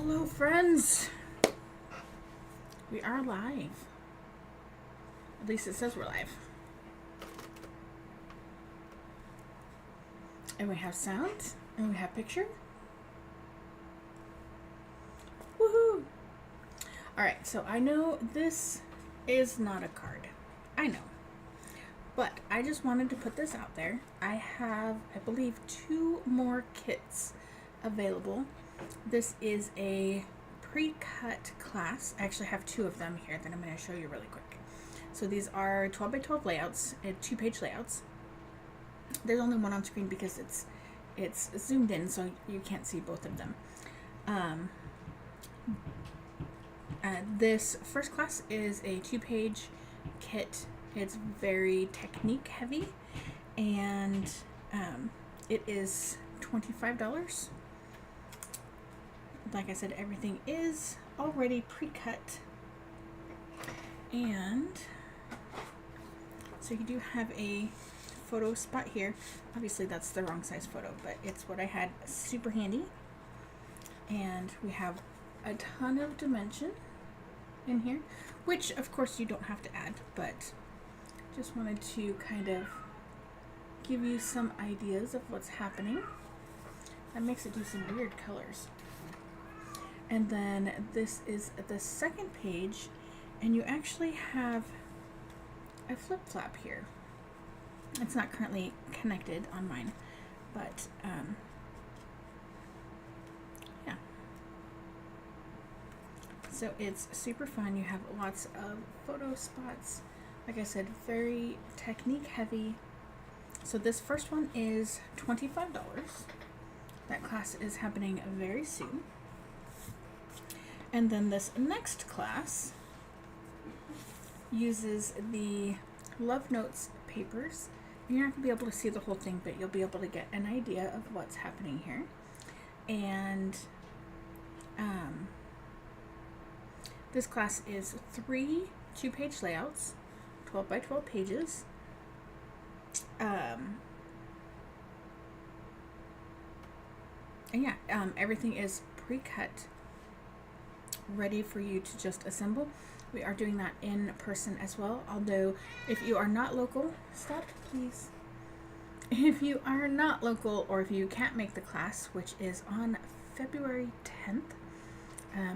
Hello, friends. We are live. At least it says we're live. And we have sound, and we have picture. Woohoo! Alright, so I know this is not a card. I know. But I just wanted to put this out there. I have, I believe, 2 more kits available. This is a pre-cut class. I actually have 2 of them here that I'm going to show you really quick. So these are 12 by 12 layouts, 2-page layouts. There's only one on screen because it's zoomed in, so you can't see both of them. This first class is a 2-page kit. It's very technique heavy, and it is $25. Like I said, everything is already pre-cut, and so you do have a photo spot here. Obviously that's the wrong size photo, but it's what I had super handy. And we have a ton of dimension in here, which of course you don't have to add, but just wanted to kind of give you some ideas of what's happening. That makes it do some weird colors. And then this is the second page, and you actually have a flip-flap here. It's not currently connected on mine, but yeah. So it's super fun. You have lots of photo spots. Like I said, very technique heavy. So this first one is $25. That class is happening very soon. And then this next class uses the Love Notes papers. You're not going to be able to see the whole thing, but you'll be able to get an idea of what's happening here. And this class is 3 2-page layouts, 12 by 12 pages. And yeah, everything is pre-cut, ready for you to just assemble. We are doing that in person as well, although if you are not local, stop please. If you are not local, or if you can't make the class, which is on February 10th,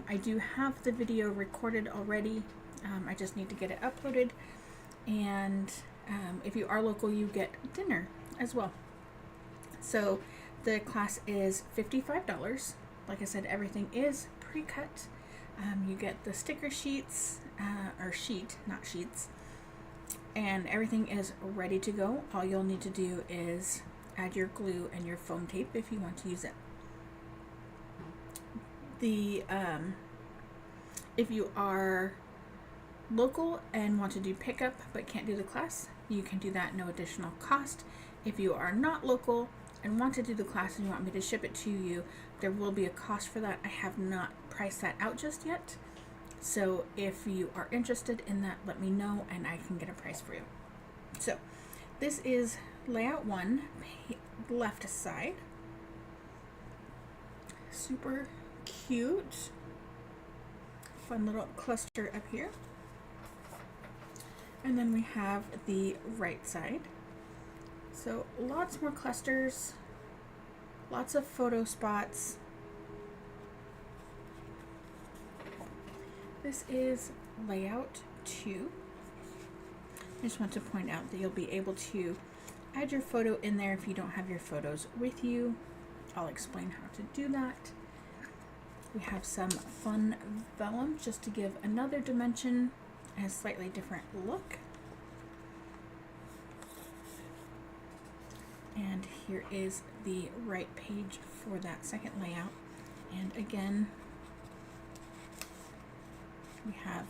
I do have the video recorded already. I just need to get it uploaded, and if you are local, you get dinner as well. So the class is $55. Like I said, everything is pre-cut. You get the sticker sheets, or sheet, not sheets, and everything is ready to go. All you'll need to do is add your glue and your foam tape if you want to use it. If you are local and want to do pickup but can't do the class, you can do that, no additional cost. If you are not local and want to do the class and you want me to ship it to you, there will be a cost for that. I have not priced that out just yet. So if you are interested in that, let me know and I can get a price for you. So this is layout 1, left side. Super cute. Fun little cluster up here. And then we have the right side. So lots more clusters, lots of photo spots. This is layout 2. I just want to point out that you'll be able to add your photo in there if you don't have your photos with you. I'll explain how to do that. We have some fun vellum just to give another dimension and a slightly different look. And here is the right page for that second layout. And again, we have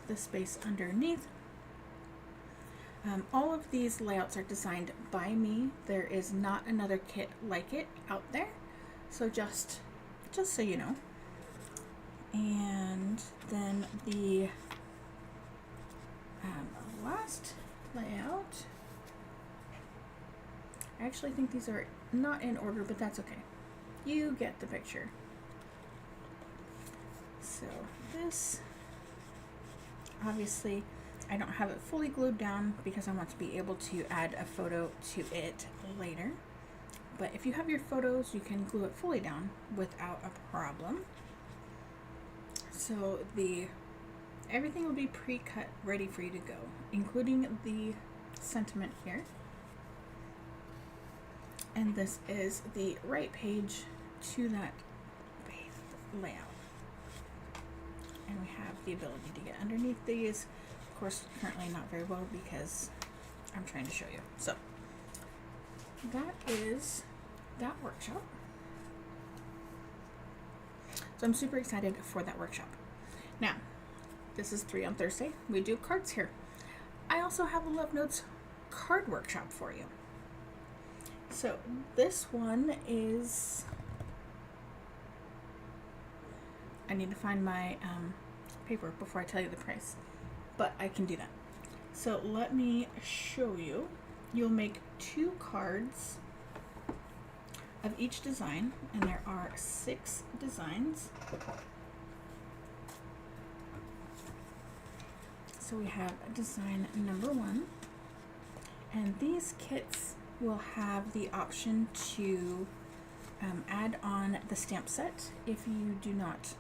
the space underneath. All of these layouts are designed by me. There is not another kit like it out there. So just so you know. And then the last layout, I actually think these are not in order, but that's okay. You get the picture. So this, obviously, I don't have it fully glued down because I want to be able to add a photo to it later. But if you have your photos, you can glue it fully down without a problem. So everything will be pre-cut, ready for you to go, including the sentiment here. And this is the right page to that layout. And we have the ability to get underneath these. Of course, currently not very well because I'm trying to show you. So that is that workshop. So I'm super excited for that workshop. Now, this is 3 on Thursday. We do cards here. I also have a Love Notes card workshop for you. So this one is, I need to find my paper before I tell you the price, but I can do that. So let me show you. You'll make 2 cards of each design, and there are 6 designs. So we have design number 1, and these kits will have the option to add on the stamp set if you do not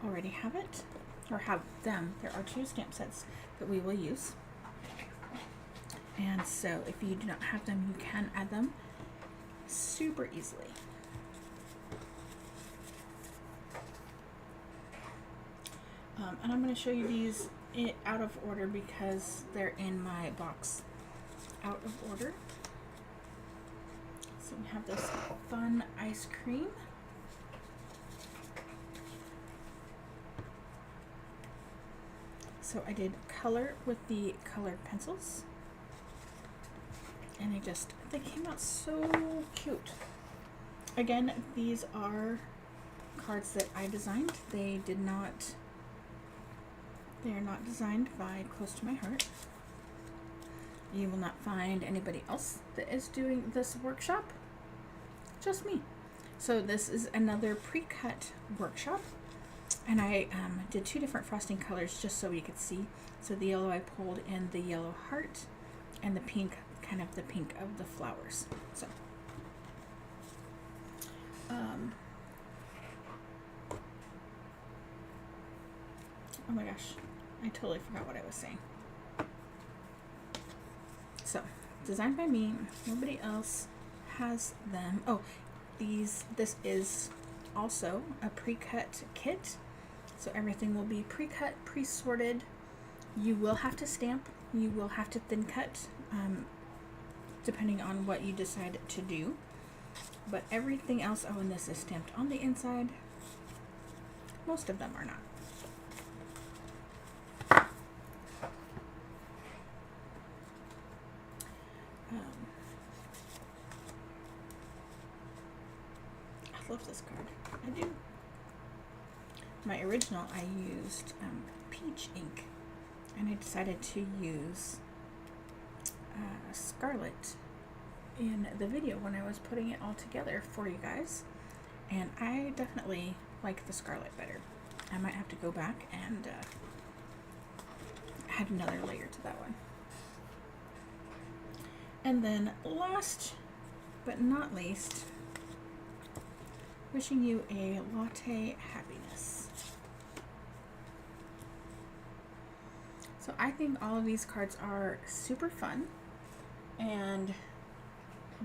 already have it or have them. There are 2 stamp sets that we will use, and so if you do not have them, you can add them super easily. And I'm going to show you these out of order because they're in my box out of order. So we have this fun ice cream. So I did color with the colored pencils, and they came out so cute. Again, these are cards that I designed. They are not designed by Close to My Heart. You will not find anybody else that is doing this workshop, just me. So this is another pre-cut workshop, and I did 2 different frosting colors just so you could see. So the yellow, I pulled in the yellow heart, and the pink, kind of the pink of the flowers. So oh my gosh, I totally forgot what I was saying. So, designed by me, nobody else has them. Oh, this is also a pre-cut kit. So everything will be pre-cut, pre-sorted. You will have to stamp, you will have to thin cut, depending on what you decide to do. But everything else, oh, and this is stamped on the inside. Most of them are not. I love this card. I do. My original, I used peach ink, and I decided to use Scarlet in the video when I was putting it all together for you guys, and I definitely like the Scarlet better. I might have to go back and add another layer to that one. And then last but not least, wishing you a latte happiness. So I think all of these cards are super fun, and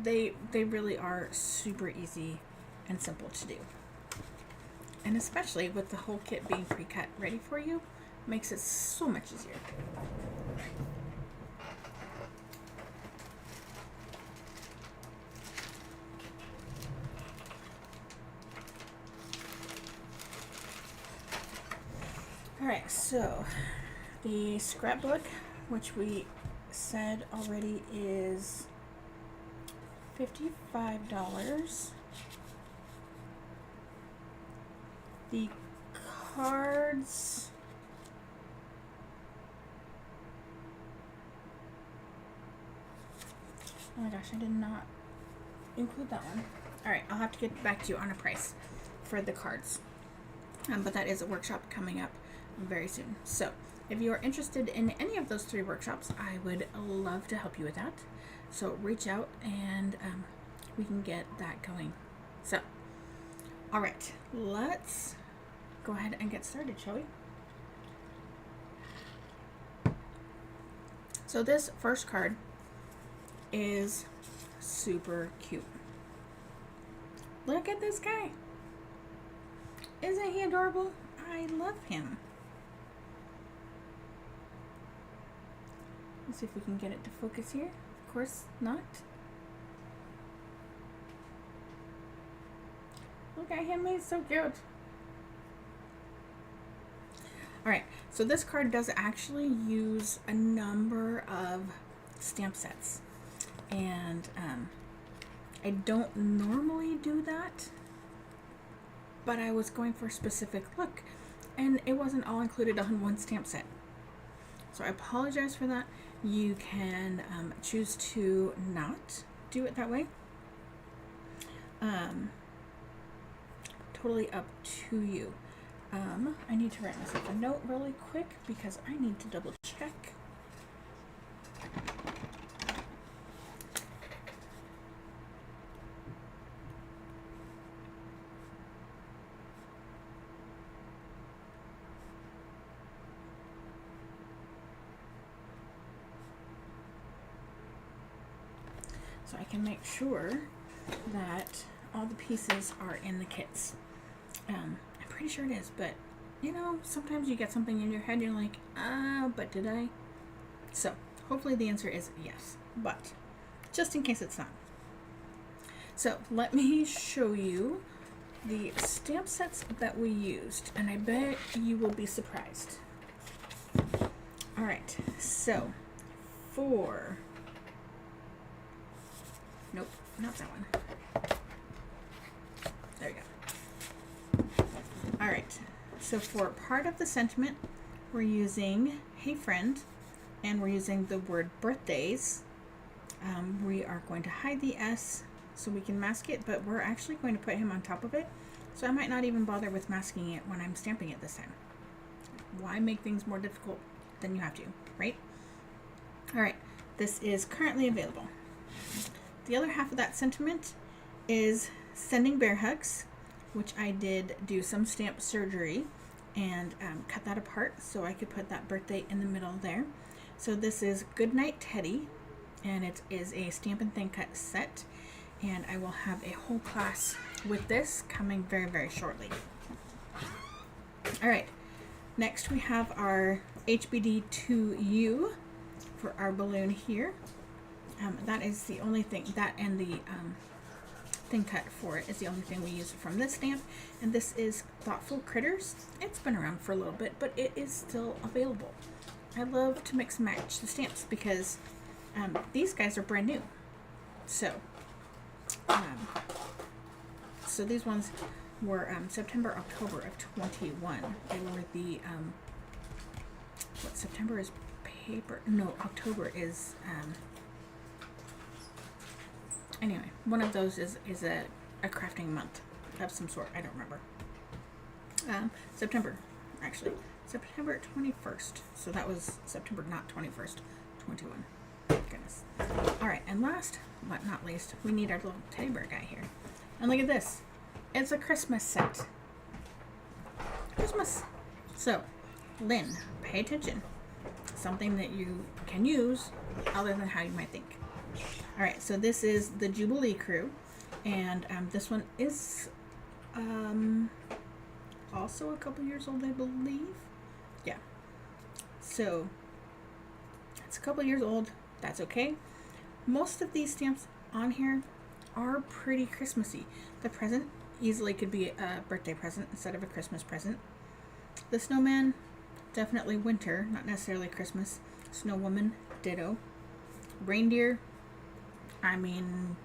they really are super easy and simple to do. And especially with the whole kit being pre-cut ready for you, makes it so much easier. Alright, so the scrapbook, which we said already is $55. The cards, oh my gosh, I did not include that one. Alright, I'll have to get back to you on a price for the cards. But that is a workshop coming up very soon. So if you are interested in any of those 3 workshops, I would love to help you with that. So reach out and we can get that going. So, all right, let's go ahead and get started, shall we? So this first card is super cute. Look at this guy. Isn't he adorable? I love him. Let's see if we can get it to focus here. Of course not. Look at him, he's so cute. Alright, so this card does actually use a number of stamp sets. And I don't normally do that, but I was going for a specific look, and it wasn't all included on one stamp set. So I apologize for that. You can choose to not do it that way. Totally up to you. I need to write myself a note really quick because I need to double check. So I can make sure that all the pieces are in the kits. I'm pretty sure it is, but you know, sometimes you get something in your head, you're like, but did I? So hopefully the answer is yes, but just in case it's not. So let me show you the stamp sets that we used, and I bet you will be surprised. All right, so for, nope, not that one. There you go. All right, so for part of the sentiment, we're using Hey Friend, and we're using the word birthdays. We are going to hide the S so we can mask it, but we're actually going to put him on top of it. So I might not even bother with masking it when I'm stamping it this time. Why make things more difficult than you have to, right? All right, this is currently available. The other half of that sentiment is Sending Bear Hugs, which I did do some stamp surgery and cut that apart so I could put that birthday in the middle there. So this is Goodnight Teddy, and it is a Stampin' Thin Cut set, and I will have a whole class with this coming very, very shortly. All right, next we have our HBD2U for our balloon here. That is the only thing, that and the thin cut for it is the only thing we use from this stamp, and this is Thoughtful Critters. It's been around for a little bit, but it is still available. I love to mix and match the stamps because these guys are brand new. So these ones were September, October of 21. They were the what, September is paper, no, October is anyway, one of those is a crafting month of some sort. I don't remember. September, actually. September 21st. So that was September, not 21st, 21. Goodness. All right, and last but not least, we need our little teddy bear guy here. And look at this. It's a Christmas set. Christmas. So, Lynn, pay attention. Something that you can use other than how you might think. All right, so this is the Jubilee Crew, and this one is also a couple years old, I believe. Yeah. So it's a couple years old. That's okay. Most of these stamps on here are pretty Christmassy. The present easily could be a birthday present instead of a Christmas present. The snowman, definitely winter, not necessarily Christmas. Snow woman, ditto. Reindeer, I mean,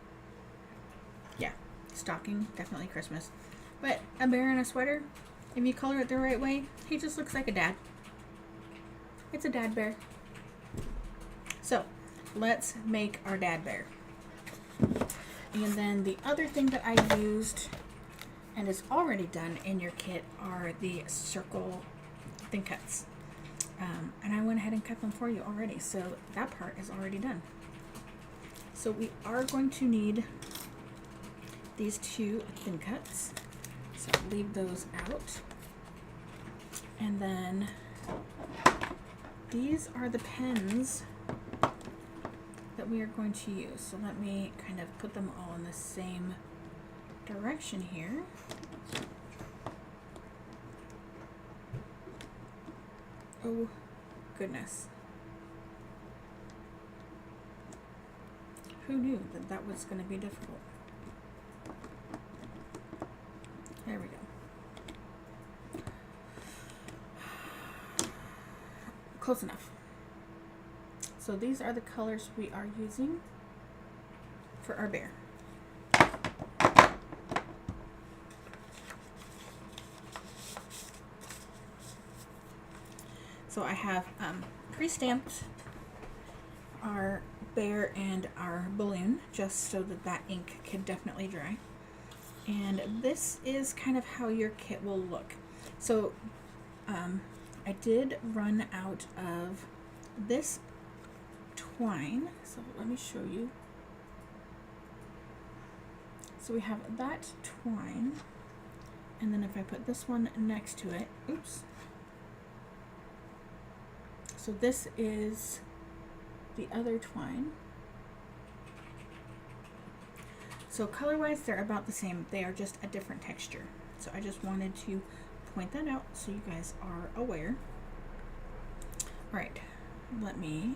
yeah, stocking, definitely Christmas. But a bear in a sweater, if you color it the right way, he just looks like a dad. It's a dad bear. So, let's make our dad bear. And then the other thing that I used and is already done in your kit are the circle thin cuts. And I went ahead and cut them for you already, so that part is already done. So we are going to need these 2 thin cuts, so I'll leave those out. And then these are the pens that we are going to use. So let me kind of put them all in the same direction here. Oh goodness. Who knew that that was going to be difficult? There we go. Close enough. So these are the colors we are using for our bear. So I have pre-stamped our bear and our balloon just so that that ink can definitely dry. And this is kind of how your kit will look. So I did run out of this twine, so let me show you. So we have that twine, and then if I put this one next to it, oops. So this is the other twine. So color-wise, they're about the same. They are just a different texture. So I just wanted to point that out so you guys are aware. All right, let me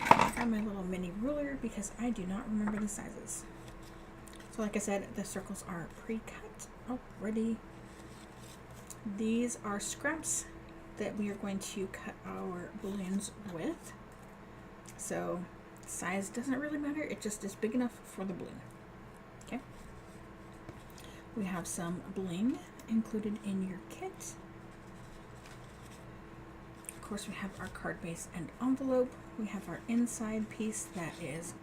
grab my little mini ruler because I do not remember the sizes. So like I said, the circles are pre-cut already. These are scraps that we are going to cut our balloons with. So size doesn't really matter, it just is big enough for the balloon. Okay. We have some bling included in your kit. Of course, we have our card base and envelope. We have our inside piece that is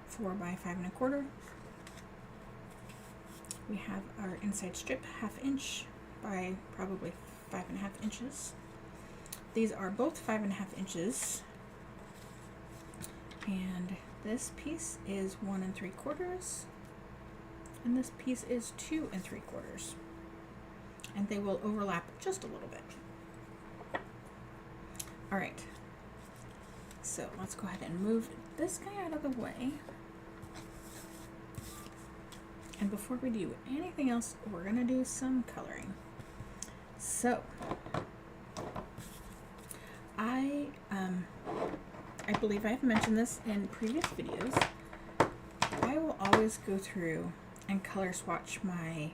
4 by 5 1/4. We have our inside strip 1/2 inch by probably 5 1/2 inches. These are both 5 1/2 inches. And this piece is 1 3/4. And this piece is 2 3/4. And they will overlap just a little bit. All right. So let's go ahead and move this guy out of the way. And before we do anything else, we're gonna do some coloring. So I believe I've mentioned this in previous videos. I will always go through and color swatch my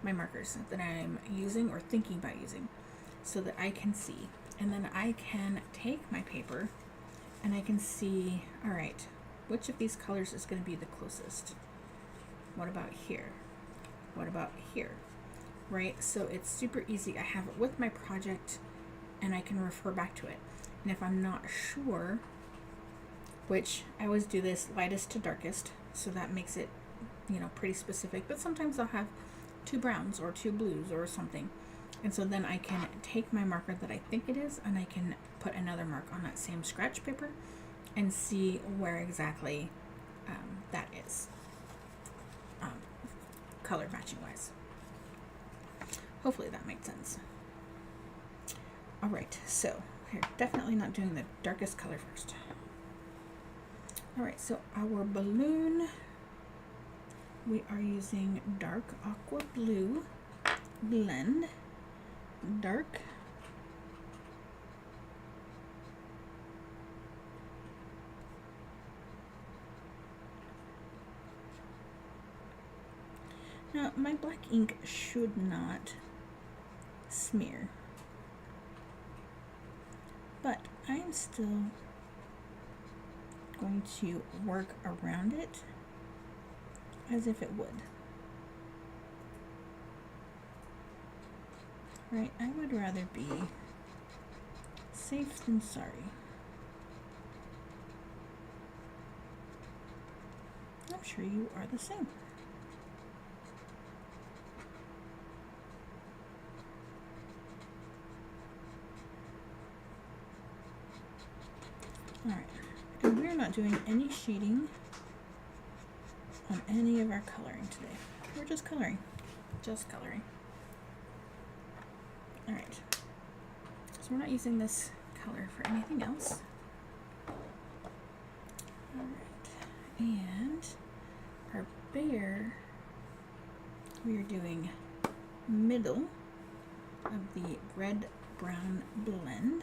my markers that I'm using or thinking about using, so that I can see, and then I can take my paper and I can see, all right, which of these colors is going to be the closest. What about here? What about here? Right? So it's super easy. I have it with my project and I can refer back to it. And if I'm not sure, which I always do this lightest to darkest, so that makes it, you know, pretty specific, but sometimes I'll have 2 browns or 2 blues or something. And so then I can take my marker that I think it is and I can put another mark on that same scratch paper and see where exactly that is, color matching wise. Hopefully that makes sense. All right, so we're definitely not doing the darkest color first. All right, so our balloon, we are using dark aqua blue blend, dark now my black ink should not smear, but I'm still going to work around it as if it would. Right, I would rather be safe than sorry. I'm sure you are the same. Alright, and we're not doing any shading on any of our coloring today. We're just coloring. Just coloring. Alright, so we're not using this color for anything else. Alright, and our bear, we are doing middle of the red-brown blend.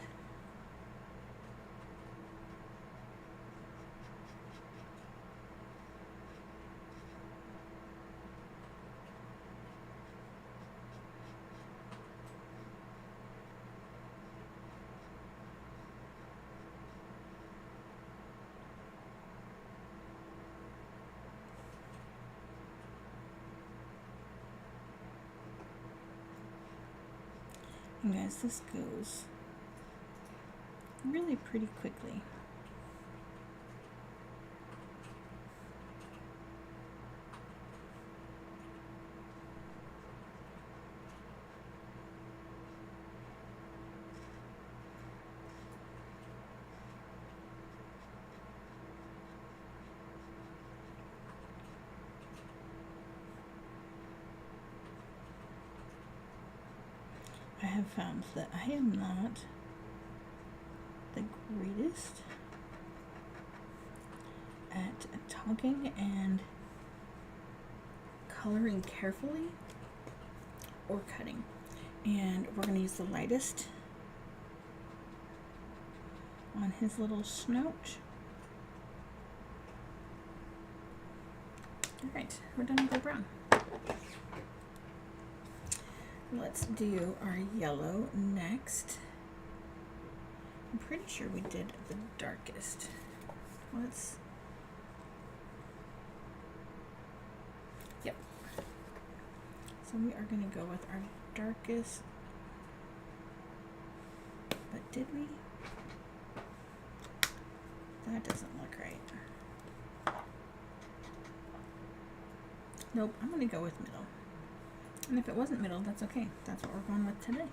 And guys, this goes really pretty quickly. I have found that I am not the greatest at talking and coloring carefully or cutting. And we're going to use the lightest on his little snout. Alright, we're done with the brown. Let's do our yellow next. I'm pretty sure we did the darkest. Yep. So we are going to go with our darkest. But did we? That doesn't look right. Nope, I'm going to go with middle. And if it wasn't middle, that's okay. That's what we're going with today.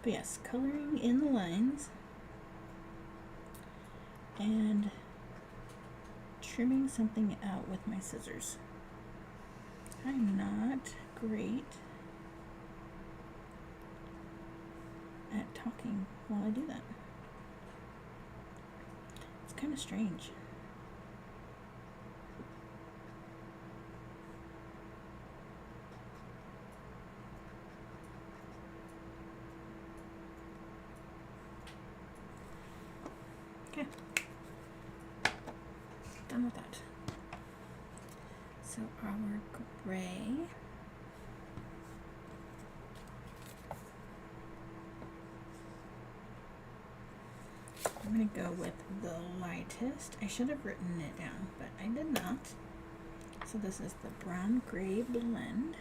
But yes, coloring in the lines and trimming something out with my scissors. I'm not great at talking while I do that. It's kind of strange. Okay, done with that. So our gray, I'm going to go with the lightest. I should have written it down, but I did not. So this is the brown gray blend.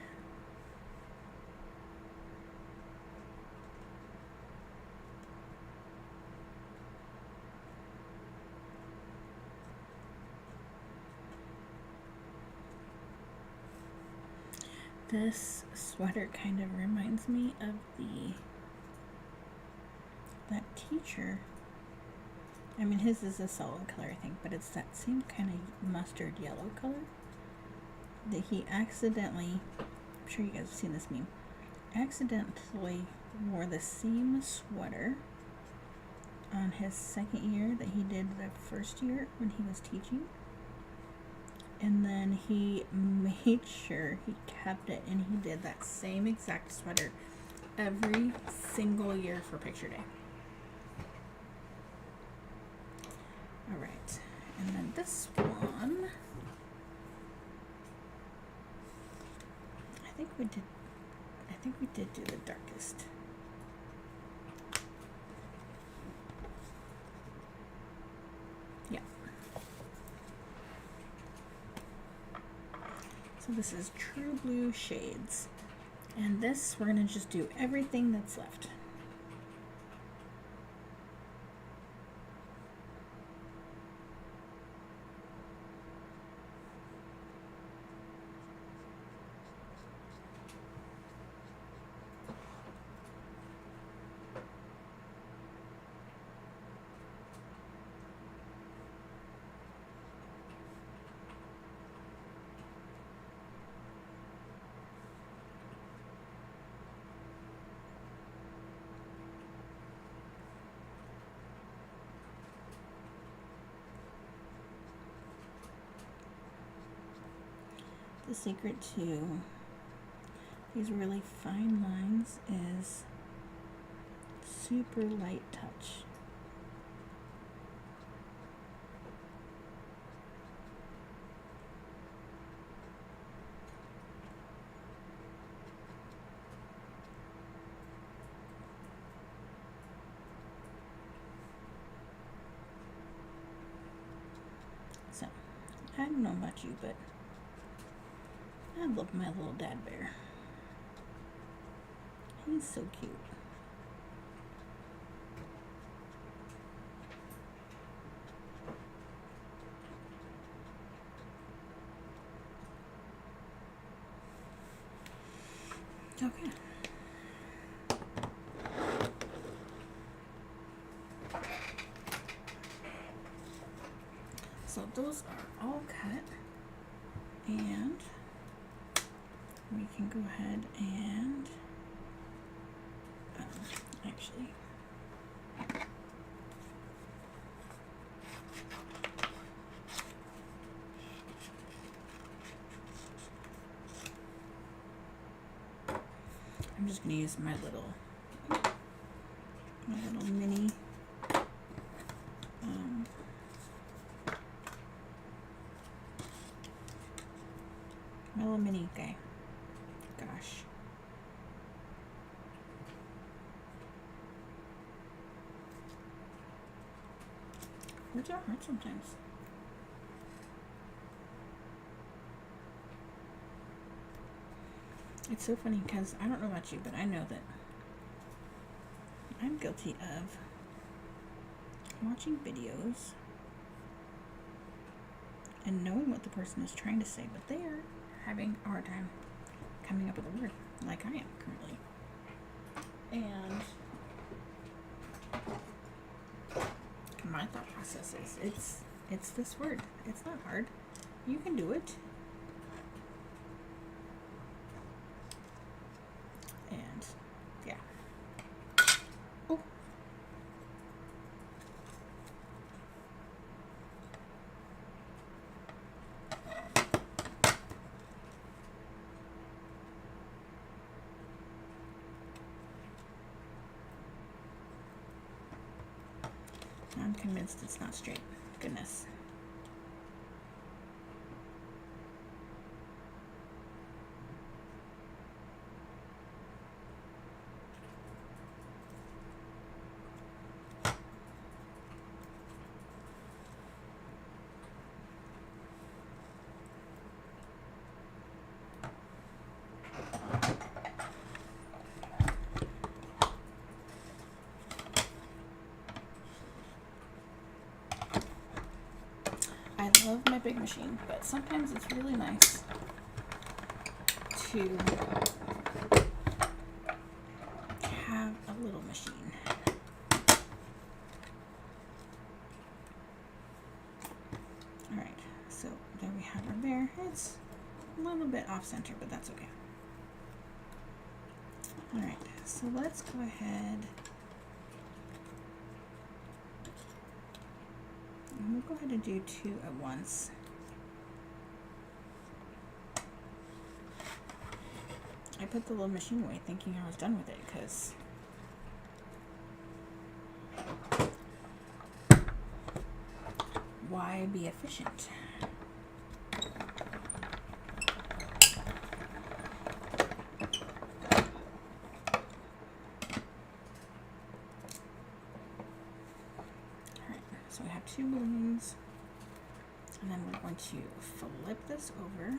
This sweater kind of reminds me of that teacher. I mean, his is a solid color, I think, but it's that same kind of mustard yellow color that he accidentally, I'm sure you guys have seen this meme, accidentally wore the same sweater on his second year that he did the first year when he was teaching. And then he made sure he kept it, and he did that same exact sweater every single year for picture day. All right, and then this one, I think we did do the darkest. Yeah. So this is True Blue Shades, and this we're gonna just do everything that's left. The secret to these really fine lines is super light touch. So, I don't know about you, but I love my little dad bear. He's so cute. Okay. So those are all cut, and we can go ahead and actually I'm just going to use my little mini my little mini guy. Gosh. Words are hard sometimes. It's so funny because I don't know about you, but I know that I'm guilty of watching videos and knowing what the person is trying to say, but they are having a hard time coming up with a word, like I am currently. And my thought process is it's this word. It's not hard. You can do it. And yeah. Oh. I'm convinced it's not straight. Goodness. I love my big machine, but sometimes it's really nice to have a little machine. Alright, so there we have our bear. It's a little bit off center, but that's okay. Alright, so let's go ahead and we'll go ahead and do 2 at once. I put the little machine away thinking I was done with it because why be efficient? Alright, so we have 2 balloons, and then we're going to flip this over.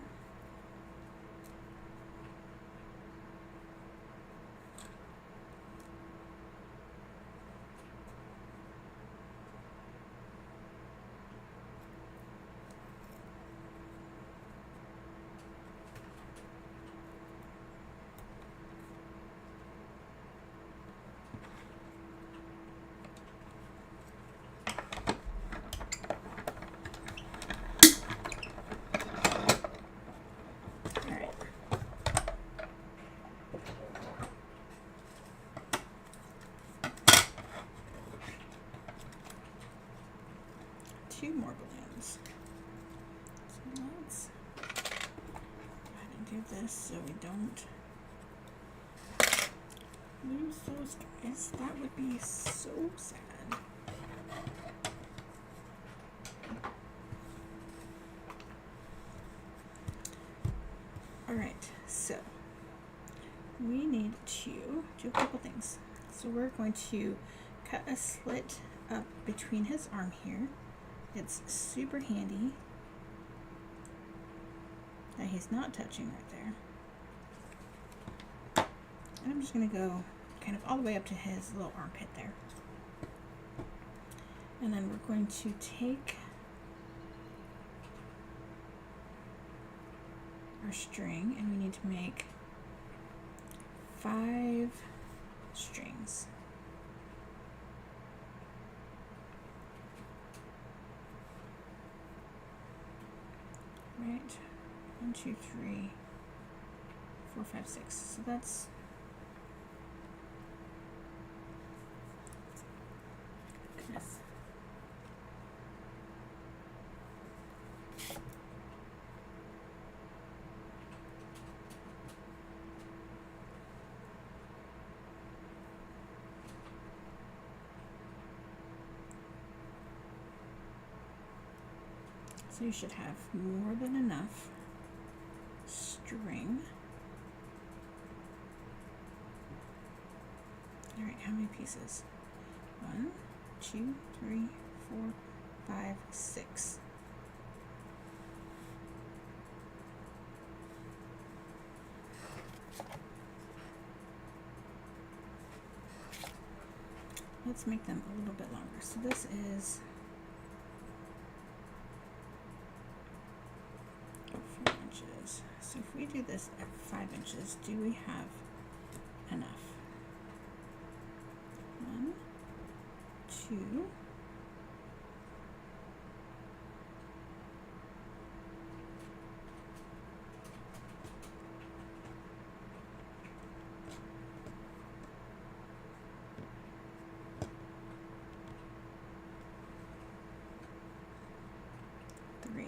this so we don't lose those guys. That would be so sad. Alright, so we need to do a couple things. So we're going to cut a slit up between his arm here. It's super handy that he's not touching right there. And I'm just going to go kind of all the way up to his little armpit there. And then we're going to take our string and we need to make 5 strings. Right, 1, 2, 3, 4, 5, 6. So that's goodness. So you should have more than enough string. All right, how many pieces? 1, 2, 3, 4, 5, 6. Let's make them a little bit longer. So this is 4 inches. So if we do this at 5 inches, do we have enough? 1, 2, 3,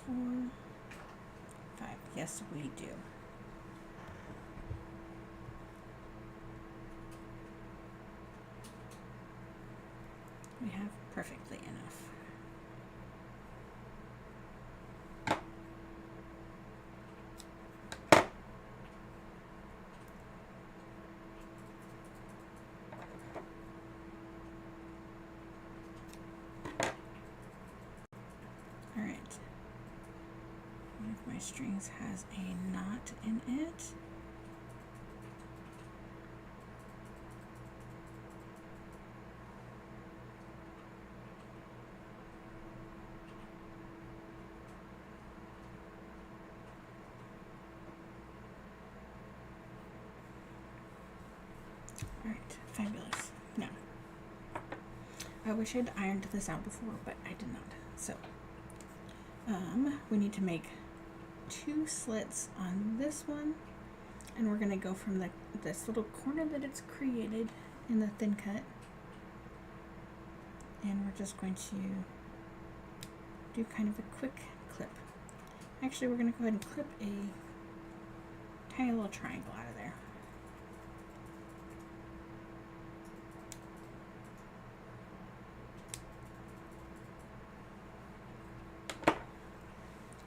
4, 5. Yes, we do. We have perfectly enough. All right. One of my strings has a knot in it. Alright, fabulous. Now, I wish I'd ironed this out before, but I did not. So, we need to make 2 slits on this one, and we're going to go from this little corner that it's created in the thin cut, and we're just going to do kind of a quick clip. Actually, we're going to go ahead and clip a tiny little triangle out of there.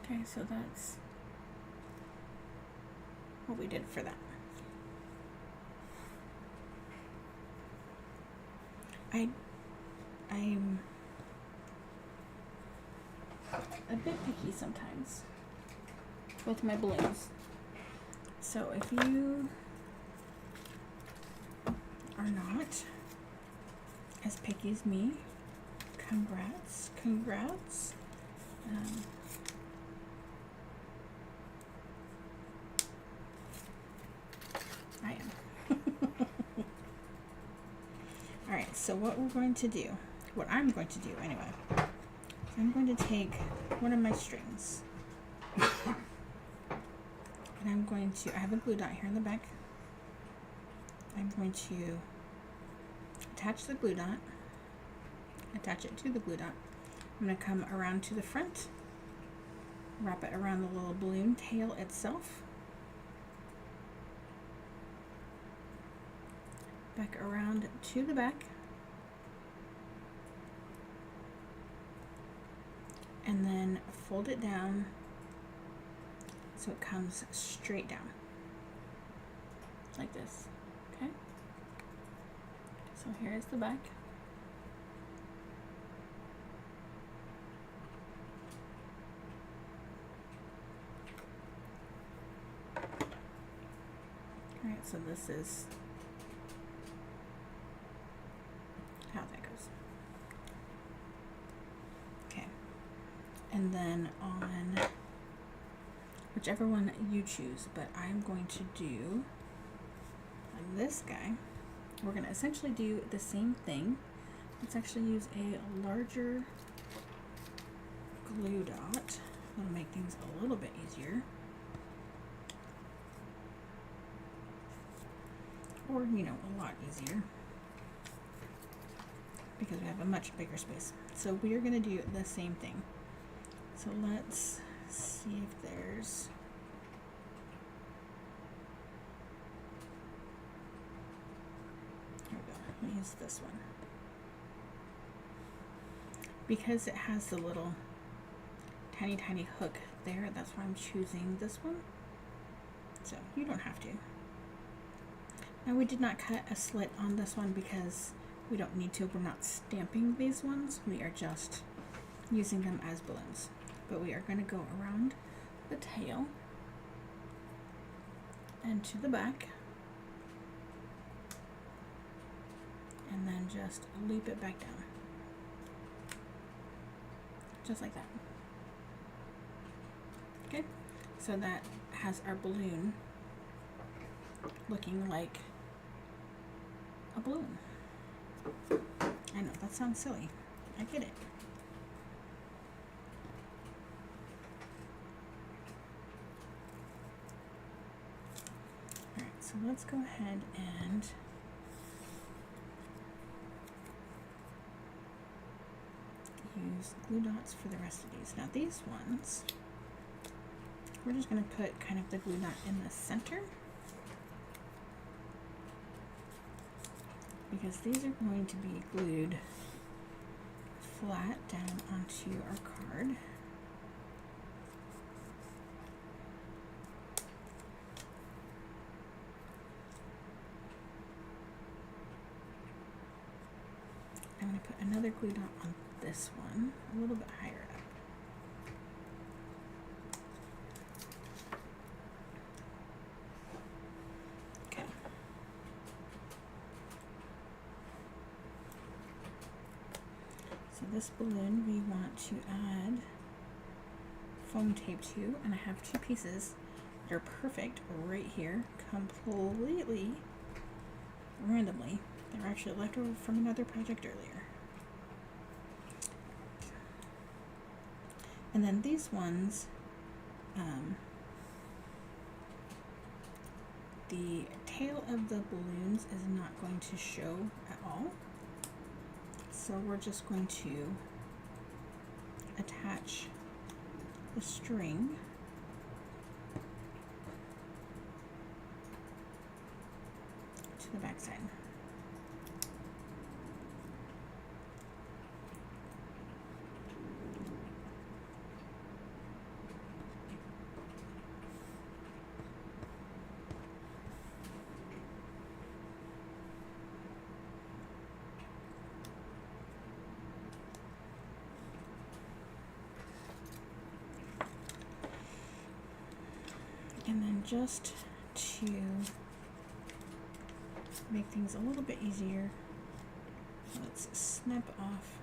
Okay, so that's what we did for that. I'm a bit picky sometimes with my balloons. So if you are not as picky as me, congrats. I am. Alright, so what I'm going to do anyway, I'm going to take one of my strings and I'm going to, I have a glue dot here in the back. I'm going to attach the glue dot, attach it to the glue dot, I'm going to come around to the front, wrap it around the little balloon tail itself, back around to the back, and then fold it down so it comes straight down like this. Okay, so here is the back. All right, so this is how that goes. Okay, and then on whichever one you choose, but I'm going to do on this guy. We're going to essentially do the same thing. Let's actually use a larger glue dot. That'll make things a little bit easier. Or, you know, a lot easier, because we have a much bigger space. So we are going to do the same thing. So let's see if there's here we go. Let me use this one. Because it has the little tiny hook there, that's why I'm choosing this one. So you don't have to. Now we did not cut a slit on this one because we don't need to. We're not stamping these ones. We are just using them as balloons. But we are going to go around the tail and to the back, and then just loop it back down. Just like that. Okay, so that has our balloon looking like a balloon. I know, that sounds silly. I get it. Alright, so let's go ahead and use glue dots for the rest of these. Now these ones, we're just going to put kind of the glue dot in the center, because these are going to be glued flat down onto our card. I'm going to put another glue dot on this one, a little bit higher up. Okay. So this balloon we want to add foam tape to, and I have two pieces that are perfect right here, completely randomly. They were actually left over from another project earlier. And then these ones, the tail of the balloons is not going to show at all. So we're just going to attach the string to the back side. And then just to make things a little bit easier, let's snip off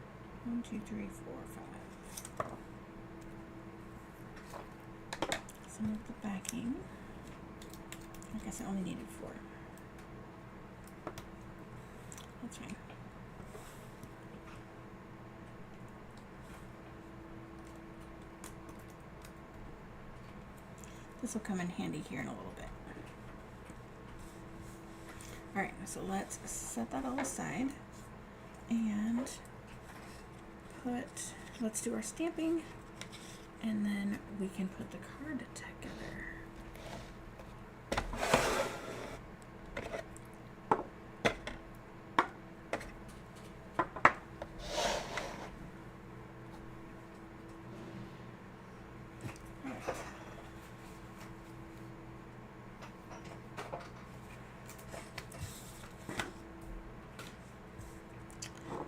1, 2, 3, 4, 5. Some of the backing. I guess I only needed 4. That's fine. This will come in handy here in a little bit. Alright, so let's set that all aside and put let's do our stamping, and then we can put the card together.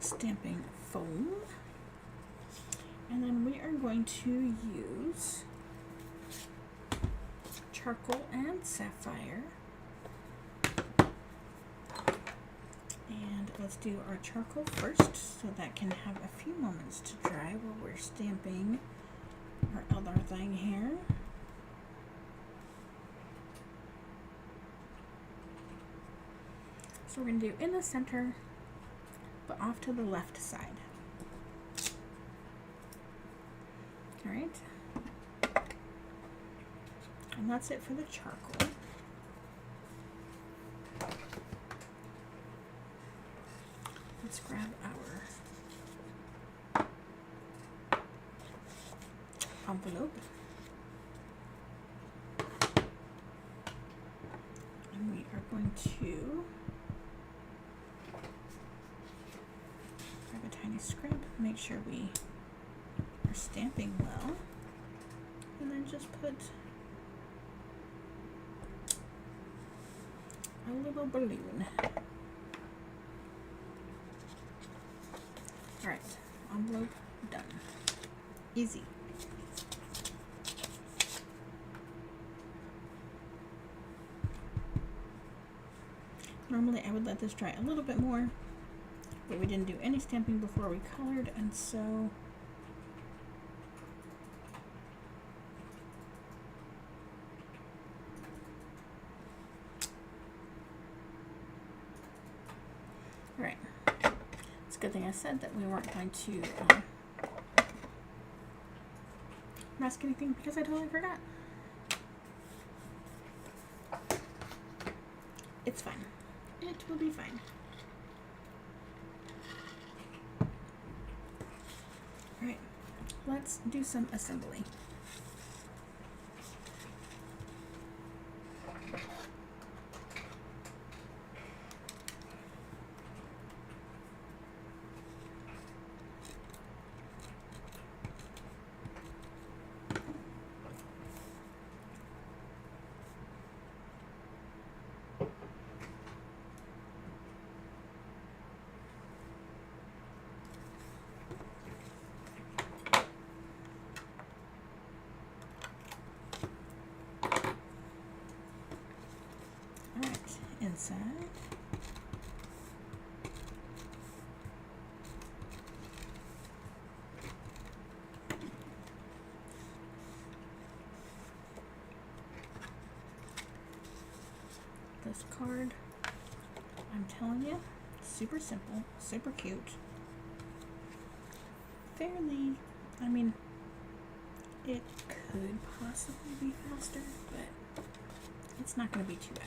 Stamping foam, and then we are going to use charcoal and sapphire, and let's do our charcoal first so that can have a few moments to dry while we're stamping our other thing here. So we're going to do in the center but off to the left side. All right, and that's it for the charcoal. Let's grab our envelope, and we are going to grab a tiny scrap, make sure we are stamping well, and then just put a little balloon. Alright, envelope done. Easy. Normally I would let this dry a little bit more, but we didn't do any stamping before we colored, and so right. It's a good thing I said that we weren't going to mask anything, because I totally forgot. It's fine. It will be fine. Alright, let's do some assembly. Inside. This card, I'm telling you, super simple, super cute. Fairly, I mean, it could possibly be faster, but it's not going to be too bad.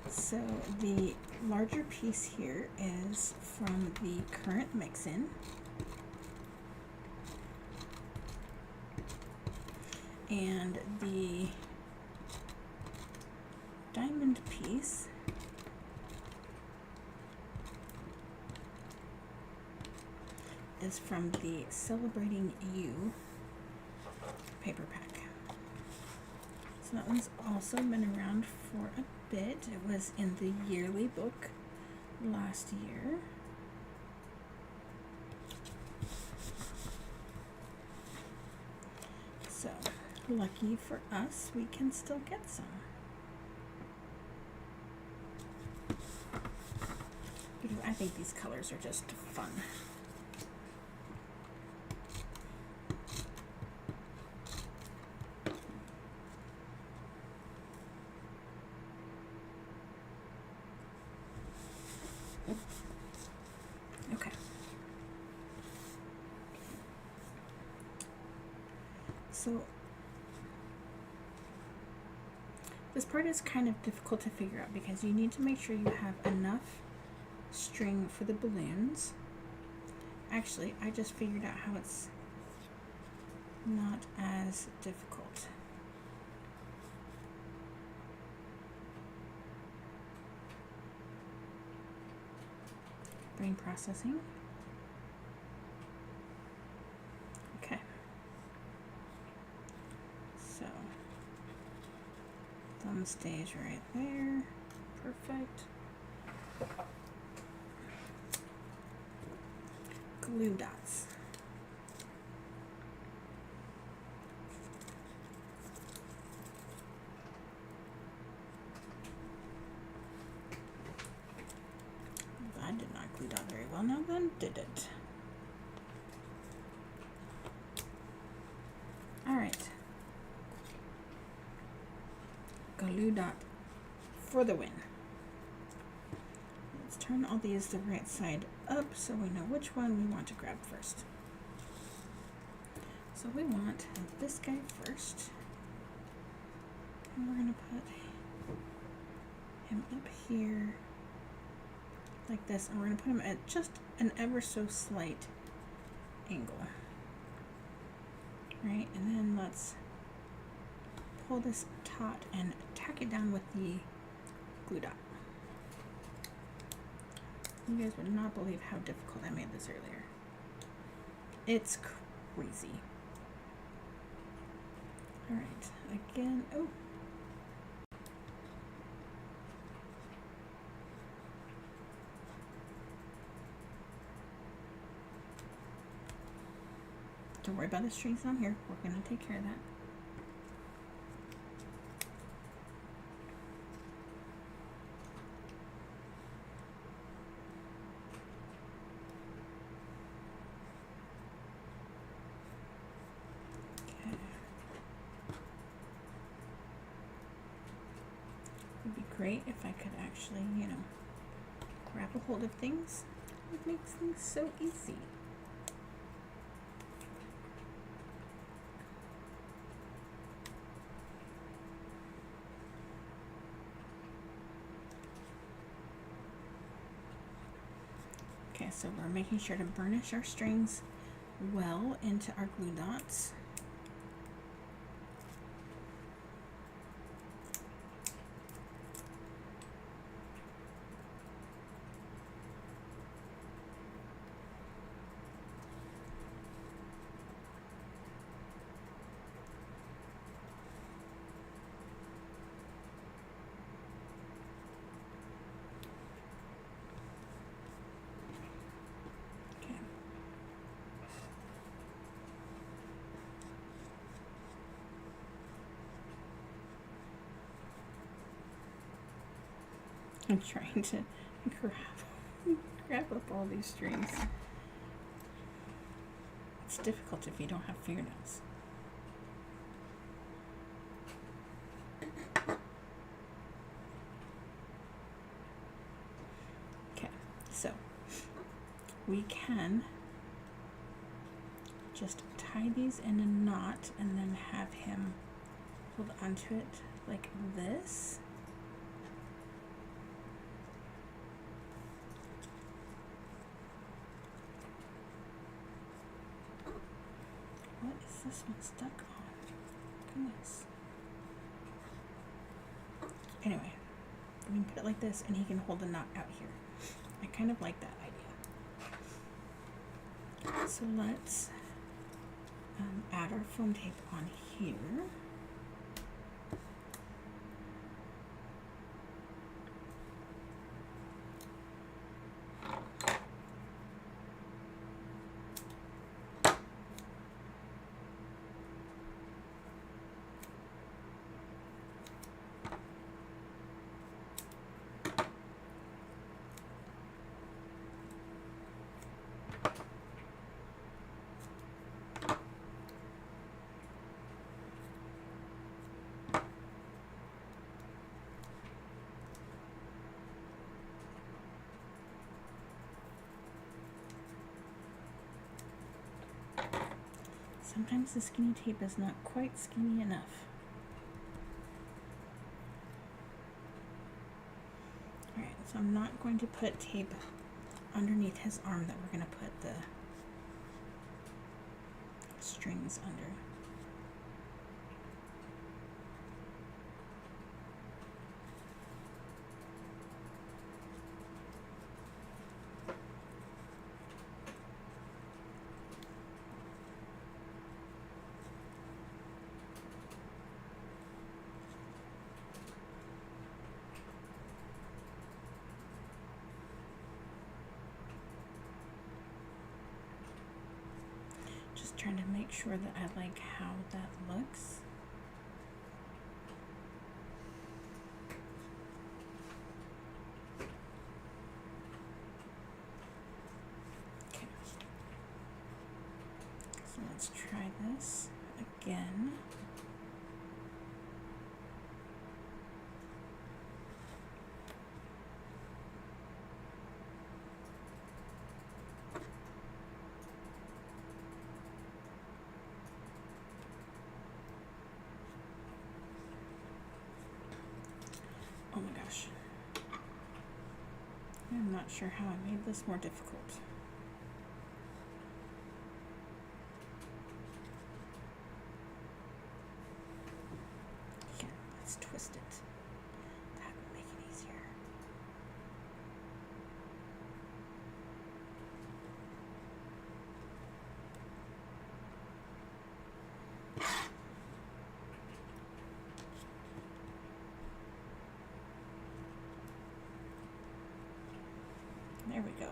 So the larger piece here is from the current mix-in, and the diamond piece is from the Celebrating You paper pack. So that one's also been around for a bit. It was in the yearly book last year. So, lucky for us, we can still get some. I think these colors are just fun. Okay. So this part is kind of difficult to figure out because you need to make sure you have enough string for the balloons. Actually, I just figured out how it's not as difficult. Brain processing. Okay. So, thumb stays right there. Perfect. Glue dots. That did not glue dot very well. Now then, did it? All right. Glue dot for the win. Let's turn all these the right side up so we know which one we want to grab first. So we want this guy first. And we're going to put him up here like this. And we're going to put him at just an ever so slight angle. Right? And then let's pull this taut and tack it down with the glue dot. You guys would not believe how difficult I made this earlier. It's crazy. Alright, again, oh. Don't worry about the strings down here. We're going to take care of that. Would be great if I could actually, grab a hold of things. It makes things so easy. Okay, so we're making sure to burnish our strings well into our glue dots. I'm trying to grab up all these strings. It's difficult if you don't have fingernails. Okay, so we can just tie these in a knot and then have him hold onto it like this. What is this one stuck on? Goodness. Anyway, we can put it like this and he can hold the knot out here. I kind of like that idea. So let's add our foam tape on here. Sometimes the skinny tape is not quite skinny enough. Alright, so I'm not going to put tape underneath his arm that we're going to put the strings under. Just trying to make sure that I like how that looks. Okay. So let's try this again. Oh my gosh. I'm not sure how I made this more difficult. Here, let's twist it. That will make it easier. There we go.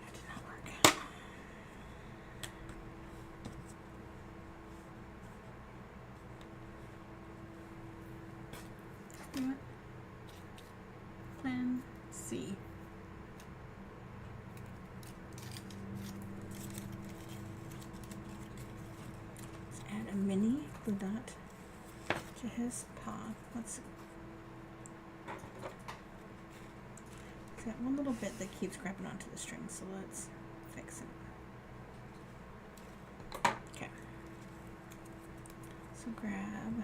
That did not work. You know what? Plan C. Let's add a mini blue dot to his paw. Let's got one little bit that keeps grabbing onto the string, so let's fix it. Okay. So grab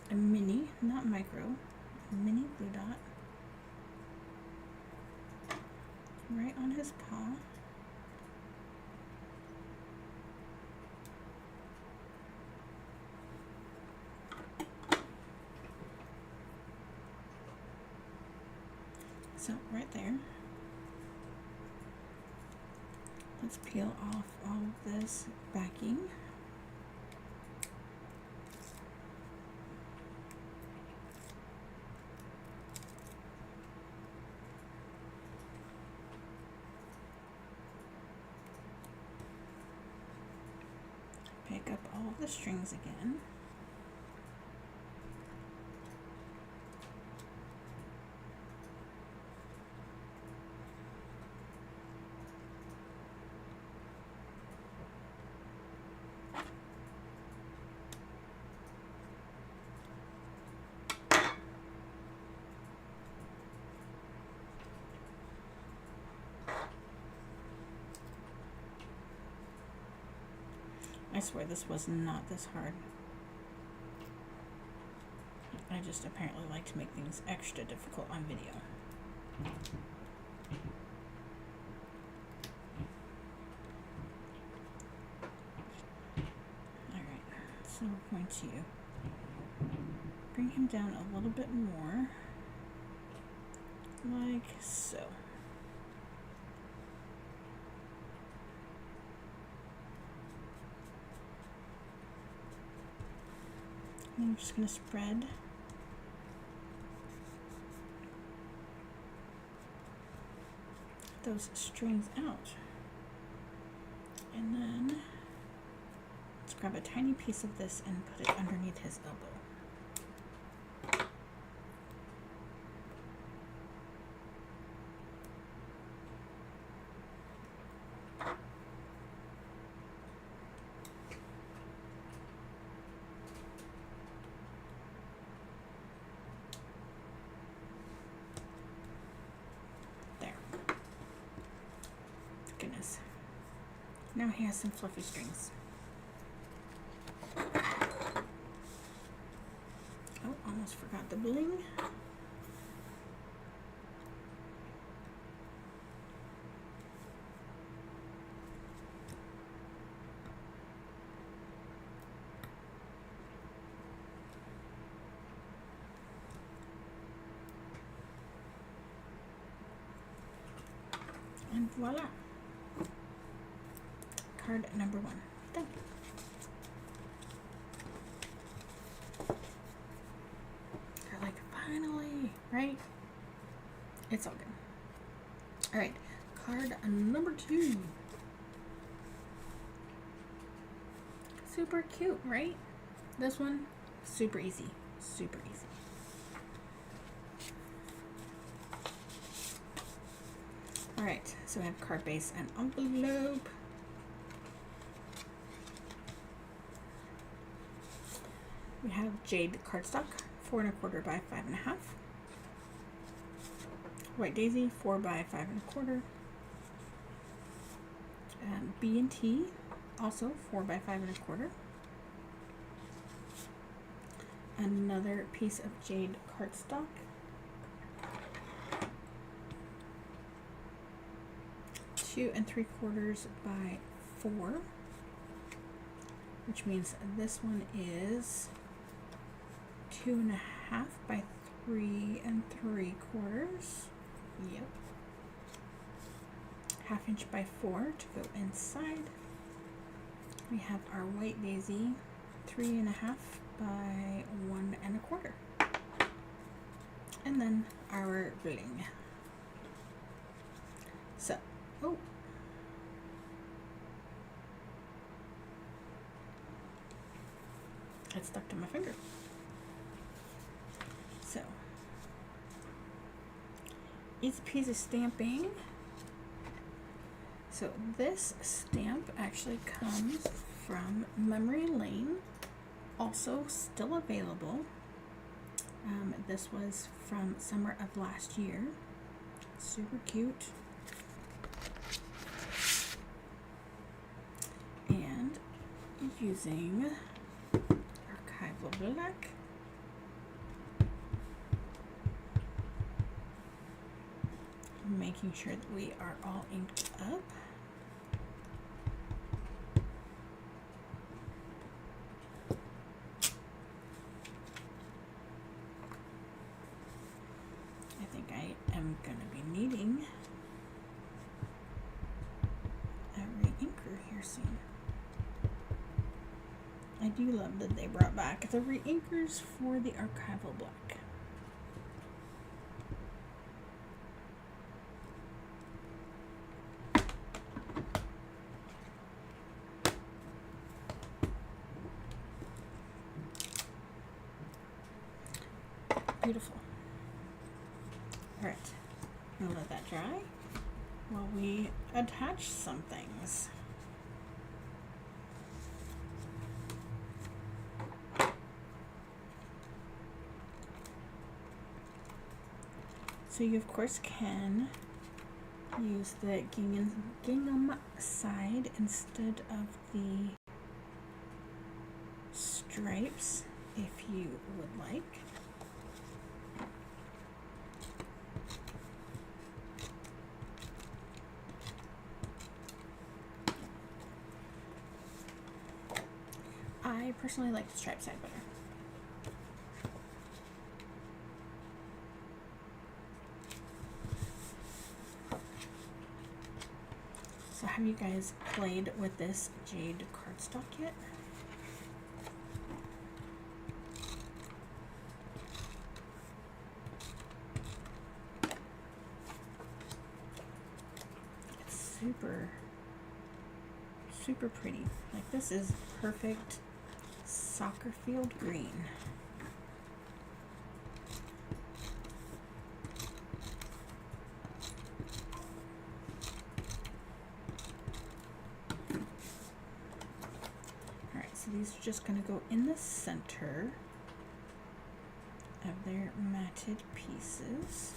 a mini, not micro, a mini blue dot right on his paw. So right there. Let's peel off all of this backing. Pick up all of the strings again. I swear this was not this hard. I just apparently like to make things extra difficult on video. Alright, so we're going to bring him down a little bit more, like so. And I'm just going to spread those strings out. And then let's grab a tiny piece of this and put it underneath his elbow. now he has some fluffy strings. Oh, almost forgot the bling. And voila. Card number 1. Done. You're like, finally, right? It's all good. All right, card number 2. Super cute, right? This one, super easy. Super easy. Alright, so we have card base and envelope. We have jade cardstock, 4 1/4 by 5 1/2. White daisy, 4 by 5 1/4. And B&T, also 4 by 5 1/4. Another piece of jade cardstock. 2 3/4 by 4, which means this one is 2 1/2 by 3 3/4. Yep. 1/2 inch by 4 to go inside. We have our white daisy, 3 1/2 by 1 1/4. And then our bling. So, oh. It stuck to my finger. So, easy peasy stamping. So this stamp actually comes from Memory Lane, also still available. This was from summer of last year. Super cute. And using Archival Black, making sure that we are all inked up. I think I am going to be needing a re-inker here soon. I do love that they brought back the re-inkers for the Archival Black. Beautiful. All right, I'll let that dry while we attach some things. So you of course can use the gingham side instead of the stripes if you would like. I personally like the stripe side better. So have you guys played with this jade cardstock yet? It's super pretty. Like, this is perfect soccer field green. Alright, so these are just going to go in the center of their matted pieces.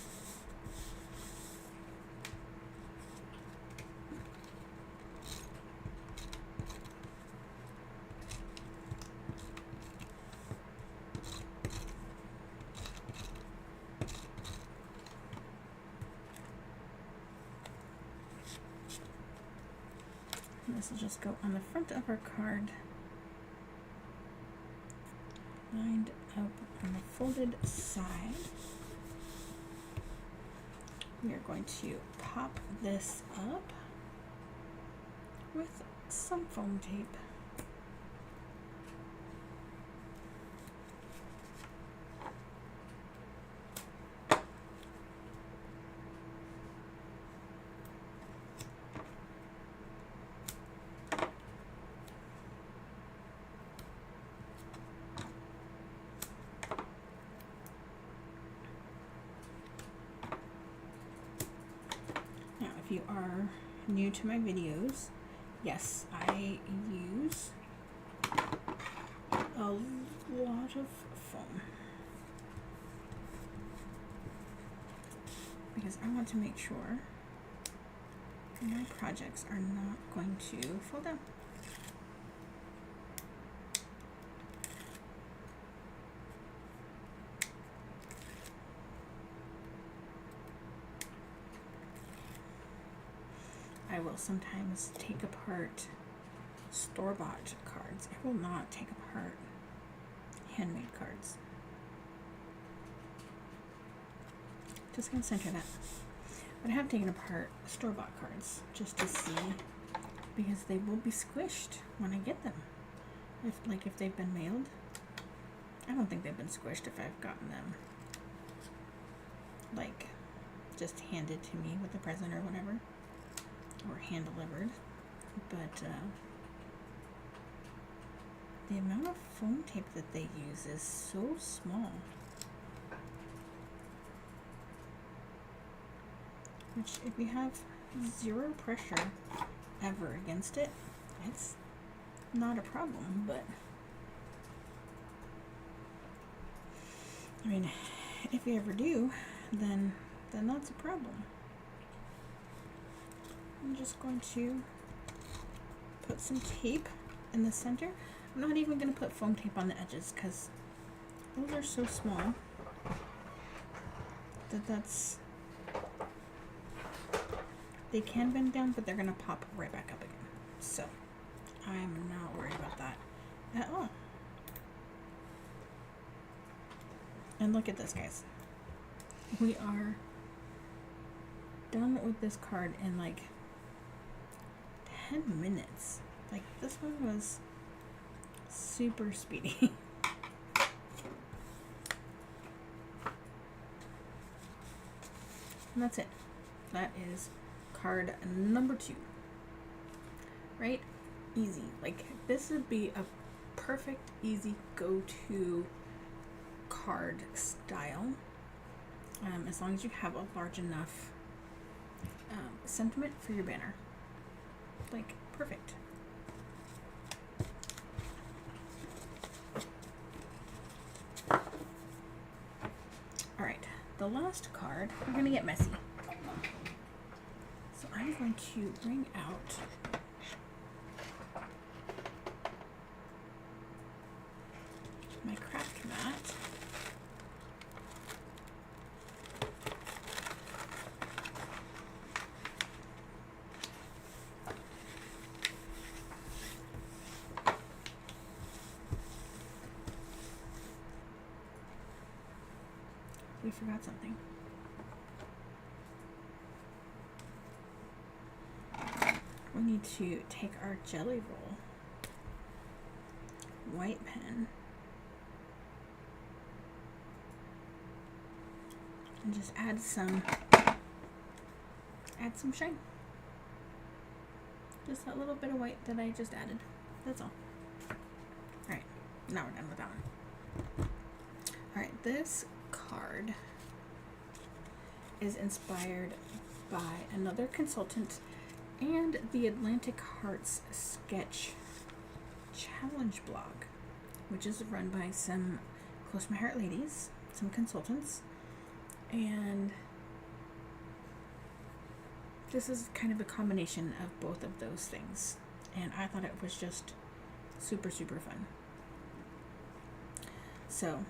And this will just go on the front of our card, lined up on the folded side. We are going to pop this up with some foam tape. If you are new to my videos, yes, I use a lot of foam because I want to make sure my projects are not going to fall down. I will sometimes take apart store-bought cards. I will not take apart handmade cards. Just gonna center that. But I have taken apart store-bought cards just to see, because they will be squished when I get them. If they've been mailed. I don't think they've been squished if I've gotten them like just handed to me with the present or whatever, or hand delivered. But the amount of foam tape that they use is so small, which if you have zero pressure ever against it, it's not a problem. But I mean, if you ever do, then that's a problem. I'm just going to put some tape in the center. I'm not even going to put foam tape on the edges because those are so small that they can bend down, but they're going to pop right back up again. So I'm not worried about that at all. And look at this, guys. We are done with this card in like 10 minutes. Like, this one was super speedy. And that's it. That is card number 2. Right? Easy. Like, this would be a perfect, easy go-to card style. As long as you have a large enough sentiment for your banner. Like, perfect. Alright, the last card, we're going to get messy. So I'm going to bring out my craft mat. We forgot something. We need to take our jelly roll, white pen, and just add some shine. Just that little bit of white that I just added. That's all. Alright, now we're done with that one. Alright, this card is inspired by another consultant and the Atlantic Hearts Sketch Challenge blog, which is run by some Close to My Heart ladies, some consultants, and this is kind of a combination of both of those things, and I thought it was just super, super fun. So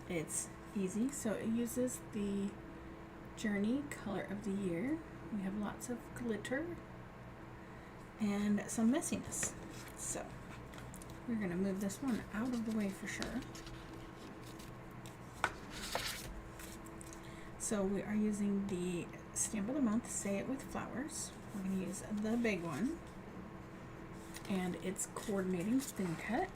it's easy. So it uses the Journey color of the year. We have lots of glitter and some messiness. So we're going to move this one out of the way for sure. So we are using the Stamp of the Month, Say It With Flowers. We're going to use the big one, and it's coordinating thin cut.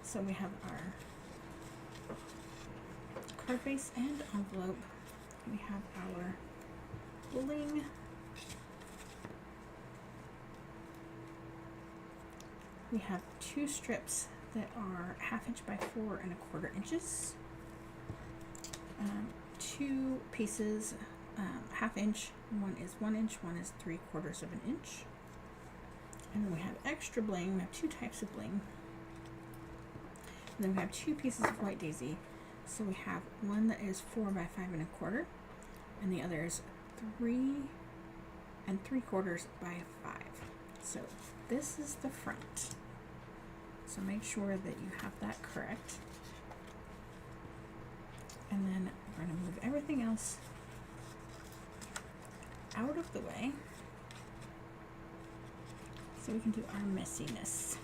So we have our card base and envelope. We have our bling. We have 2 strips that are 1/2 inch by 4 1/4 inches. 2 pieces, 1/2 inch. One is 1 inch, one is 3/4 of an inch. And then we have extra bling. We have 2 types of bling. And then we have 2 pieces of white daisy. So we have one that is 4 by 5 1/4, and the other is 3 3/4 by 5. So this is the front. So make sure that you have that correct. And then we're going to move everything else out of the way so we can do our messiness.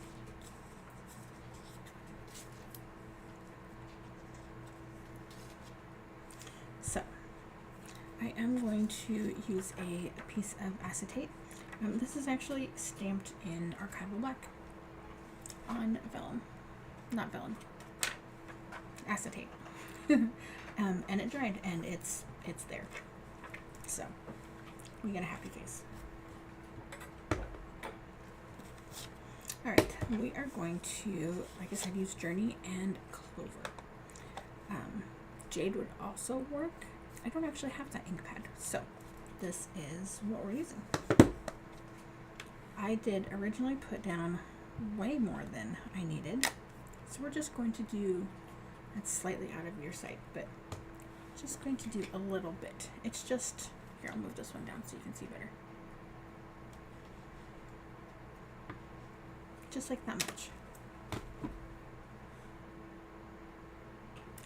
So I am going to use a piece of acetate. This is actually stamped in Archival Black on vellum, not vellum, acetate. And it dried, and it's there. So we get a happy face. All right, we are going to, like I said, use Journey and Clover. Jade would also work. I don't actually have that ink pad, so this is what we're using. I did originally put down way more than I needed, so we're just going to do, it's slightly out of your sight, but just going to do a little bit. It's just, here, I'll move this one down so you can see better. Just like that much.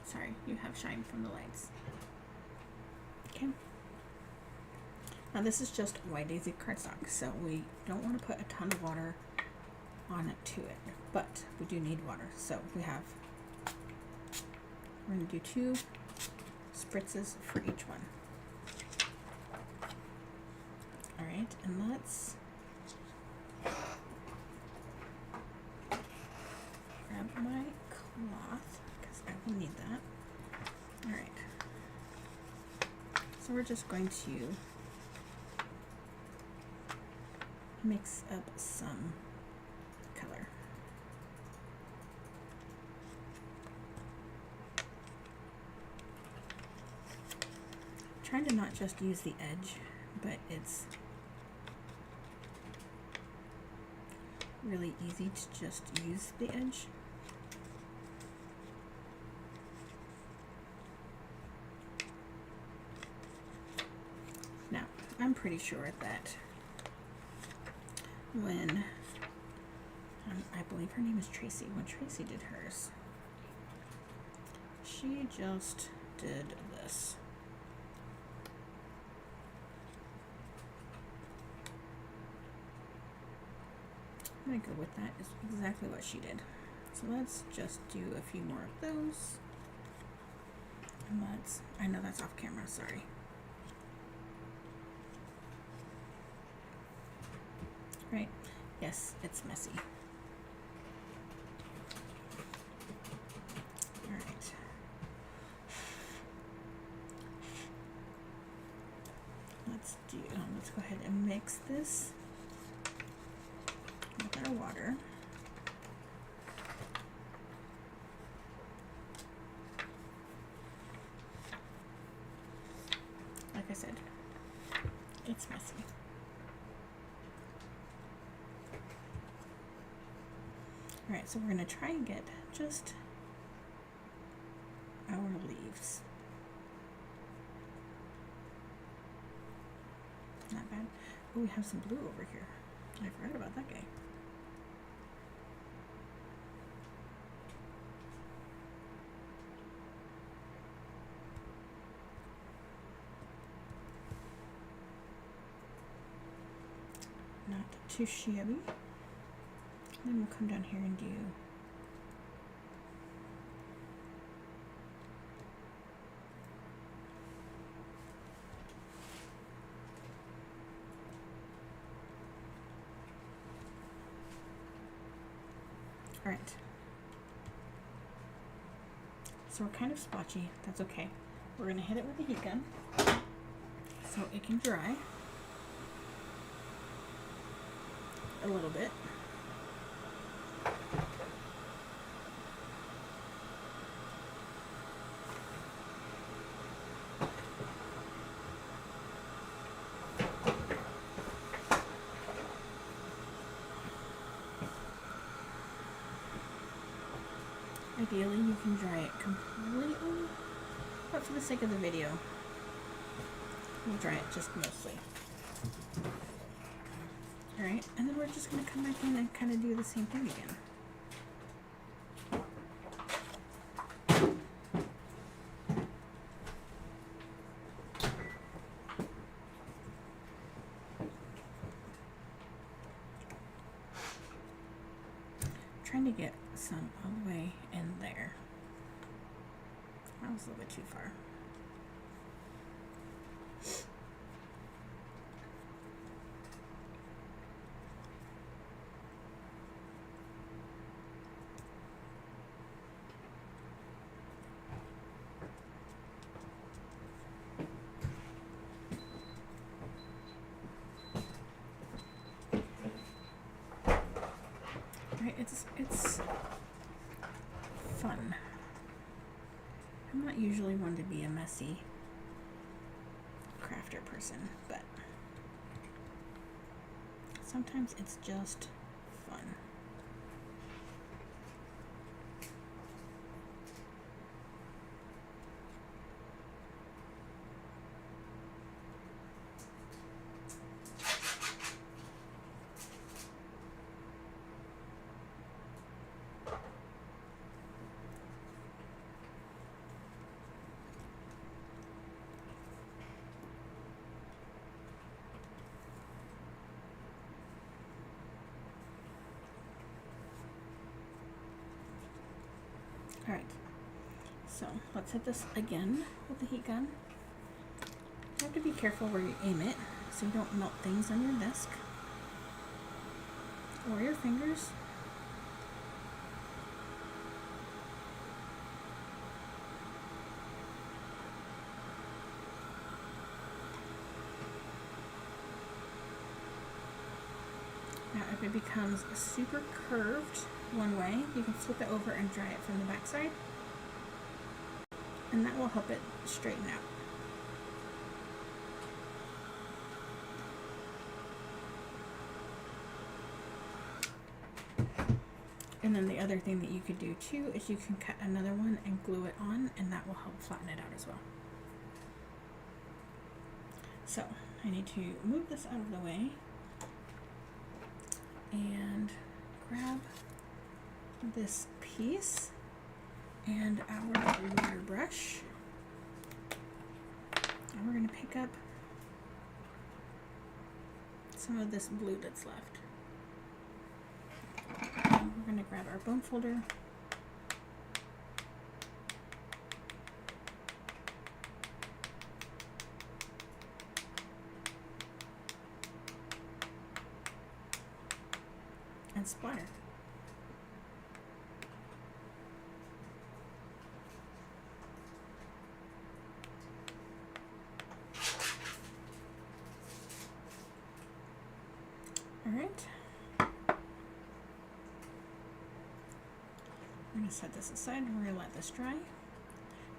Sorry, you have shine from the lights. Okay. Now this is just white daisy cardstock, so we don't want to put a ton of water on it to it, but we do need water. So we're going to do 2 spritzes for each one. All right, and let's grab my cloth because I will need that. All right, so we're just going to mix up some color. Trying to not just use the edge, but it's really easy to just use the edge. Now, I'm pretty sure that when, I believe her name is Tracy, when Tracy did hers, she just did this. I'm going to go with that, is exactly what she did. So let's just do a few more of those. And let's, I know that's off camera, sorry. Right? Yes, it's messy. All right. Let's go ahead and mix this with our water. Like I said, it's messy. All right, so we're going to try and get just our leaves. Not bad. Oh, we have some blue over here. I forgot about that guy. too shabby. Then we'll come down here and do Alright. So we're kind of splotchy. That's okay. We're going to hit it with a heat gun so it can dry a little bit. Ideally, you can dry it completely, but for the sake of the video, we'll dry it just mostly. Alright, and then we're just going to come back in and kind of do the same thing again. Trying to get some all the way in there. That was a little bit too far. It's fun. I'm not usually one to be a messy crafter person, but sometimes it's just fun. Alright, so let's hit this again with the heat gun. You have to be careful where you aim it so you don't melt things on your desk or your fingers. Now if it becomes super curved one way, you can flip it over and dry it from the back side, and that will help it straighten out. And then the other thing that you could do too is you can cut another one and glue it on, and that will help flatten it out as well. So I need to move this out of the way and grab this piece and our water brush, and we're going to pick up some of this blue that's left. And we're going to grab our bone folder and splatter. Alright, I'm going to set this aside and we're going to let this dry.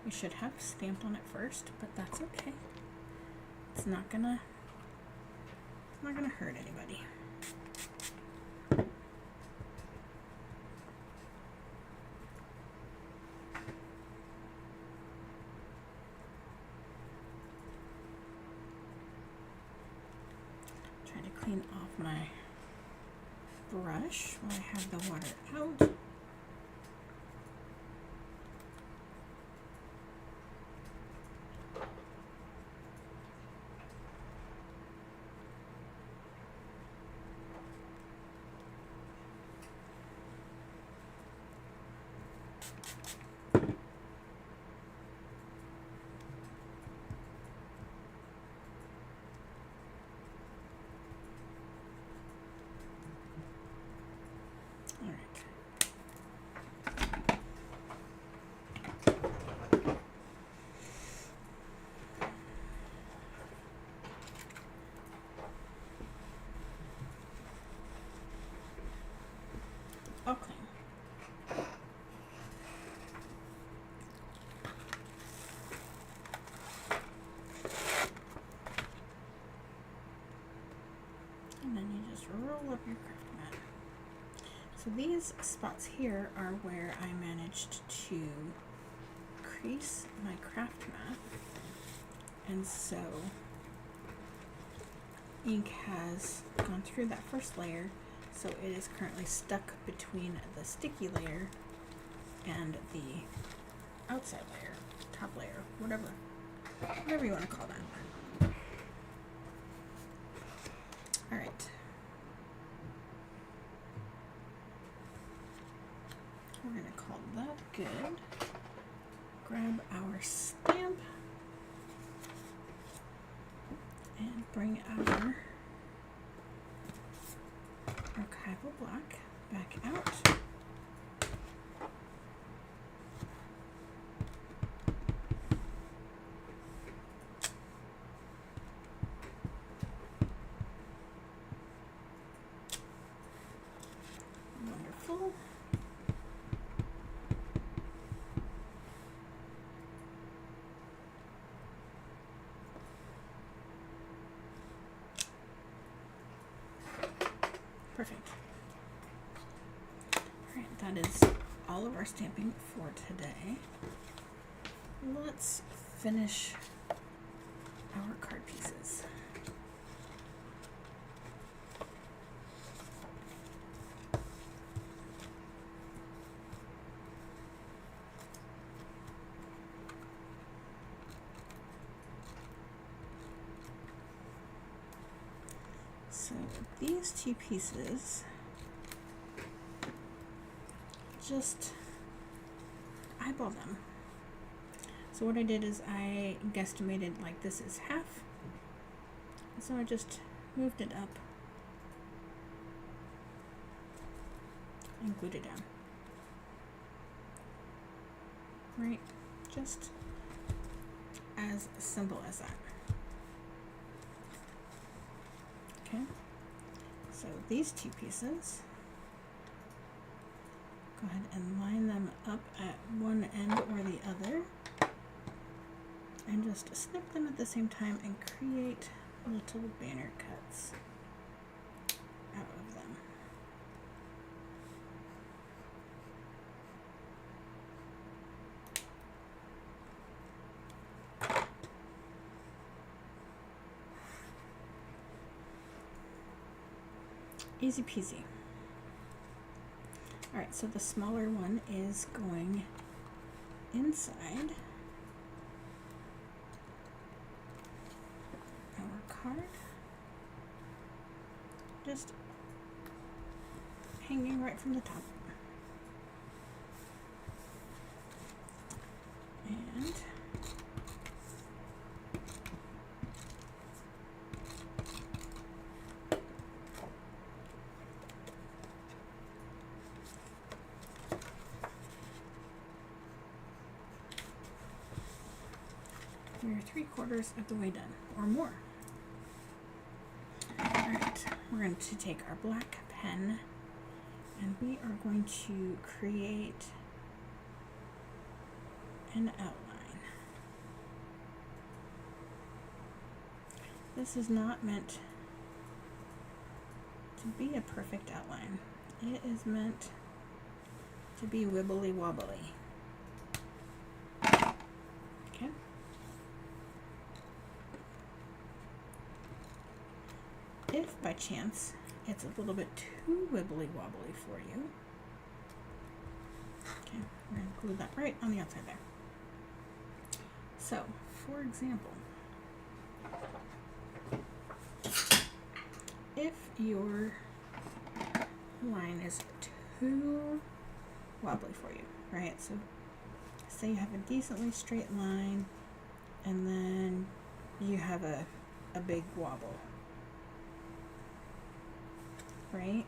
We should have stamped on it first, but that's okay. It's not gonna hurt anybody. Try to clean off my brush while I have the water out. Okay. And then you just roll up your craft mat. So these spots here are where I managed to crease my craft mat. And so ink has gone through that first layer, so it is currently stuck between the sticky layer and the outside layer, top layer, whatever you want to call that. All right. We're going to call that good. Grab our stamp and bring our archival black back out. Wonderful. Perfect. Alright, that is all of our stamping for today. Let's finish our card pieces. So these two pieces, just eyeball them. So what I did is I guesstimated like this is half, so I just moved it up and glued it down. Right, just as simple as that. Okay, so these two pieces, go ahead and line them up at one end or the other, and just snip them at the same time and create little banner cuts out of them. Easy peasy. Alright, so the smaller one is going inside our card, just hanging right from the top. And we're 3/4 of the way done, or more. Alright, we're going to take our black pen and we are going to create an outline. This is not meant to be a perfect outline. It is meant to be wibbly wobbly. Okay. If by chance it's a little bit too wibbly wobbly for you, okay, we're going to glue that right on the outside there. So, for example, if your line is too wobbly for you, right? So say you have a decently straight line and then you have a big wobble, right?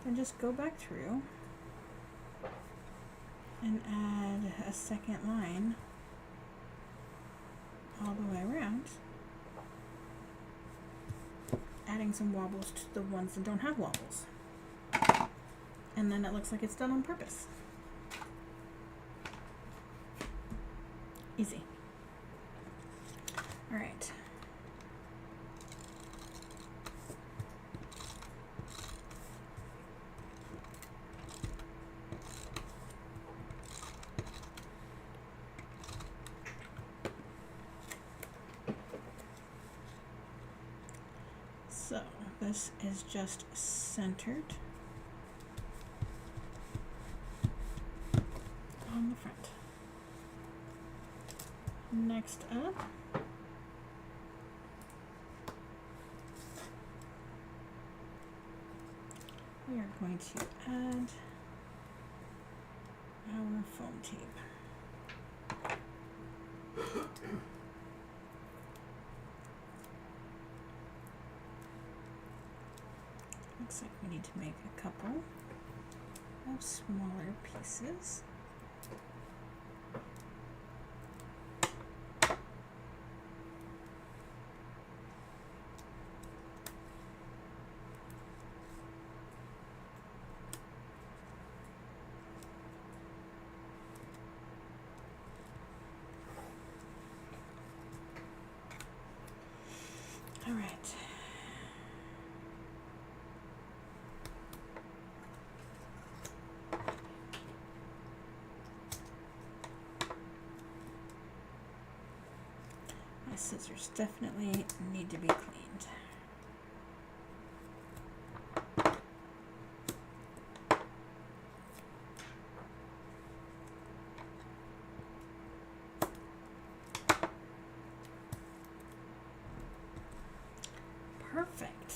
Then just go back through and add a second line all the way around, adding some wobbles to the ones that don't have wobbles. And then it looks like it's done on purpose. Easy. All right. So this is just centered on the front. Next up, we are going to add our foam tape. Looks like we need to make a couple of smaller pieces. All right. My scissors definitely need to be cleaned. Perfect.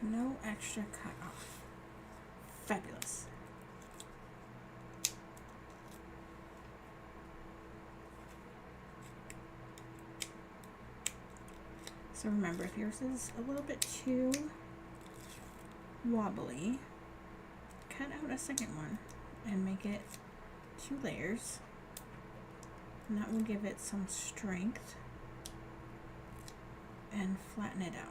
No extra cut off. Fabulous. So remember, if yours is a little bit too wobbly, cut out a second one and make it 2 layers, and that will give it some strength and flatten it out.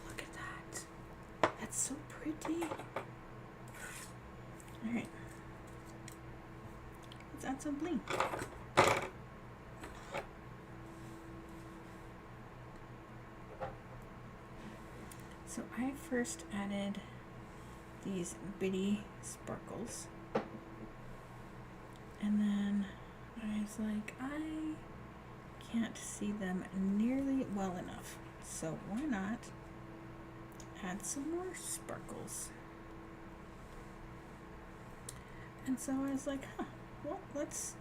Look at that. That's so pretty. All right. Let's add some bling. So I first added these bitty sparkles, and then I was like, I can't see them nearly well enough, so why not add some more sparkles? And so I was like, well, let's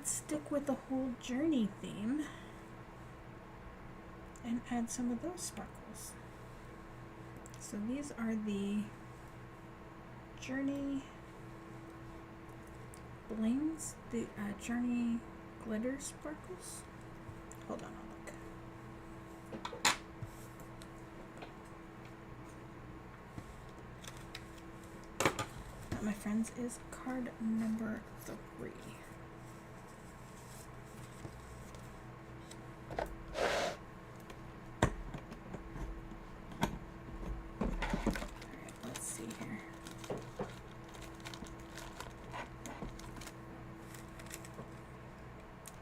stick with the whole journey theme and add some of those sparkles. So these are the Journey blings, the Journey glitter sparkles. Hold on, I'll look. That, my friends, is card number 3.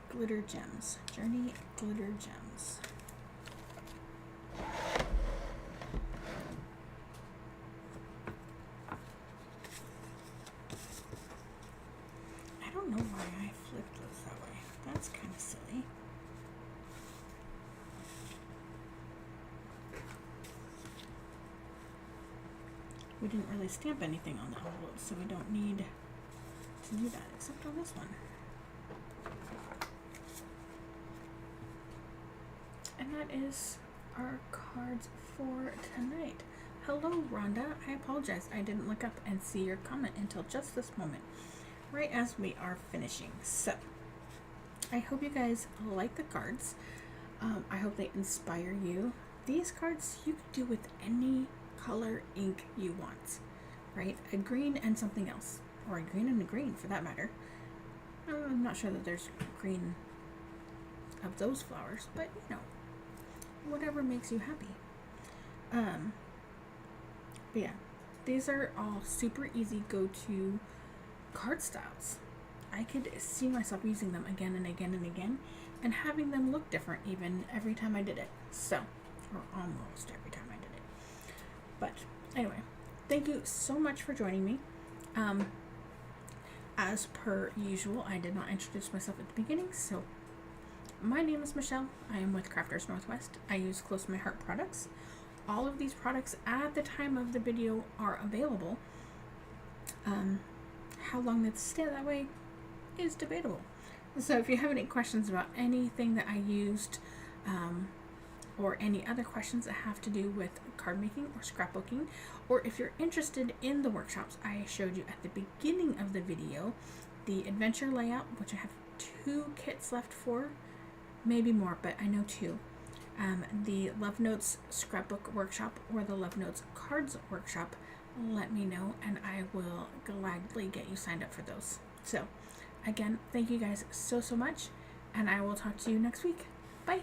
Glitter gems. Journey glitter gems. I don't know why I flipped those that way. That's kind of silly. we didn't really stamp anything on the envelope, so we don't need to do that, except on this one. And that is our cards for tonight. Hello, Rhonda. I apologize. I didn't look up and see your comment until just this moment, right as we are finishing. So, I hope you guys like the cards. I hope they inspire you. These cards you could do with any color ink you want, right? A green and something else, or a green and a green for that matter. I'm not sure that there's green of those flowers, but you know, whatever makes you happy. But yeah, these are all super easy go-to card styles. I could see myself using them again and again and again, and having them look different even every time I did it. So, or almost every time I did it. But anyway, thank you so much for joining me. As per usual, I did not introduce myself at the beginning, so my name is Michelle. I am with Crafters Northwest. I use Close to My Heart products. All of these products at the time of the video are available. How long they stay that way is debatable. So if you have any questions about anything that I used, or any other questions that have to do with card making or scrapbooking, or if you're interested in the workshops I showed you at the beginning of the video, the adventure layout, which I have 2 kits left for, maybe more, but I know 2. The Love Notes scrapbook workshop or the Love Notes cards workshop, let me know and I will gladly get you signed up for those. So again, thank you guys so much, and I will talk to you next week. Bye.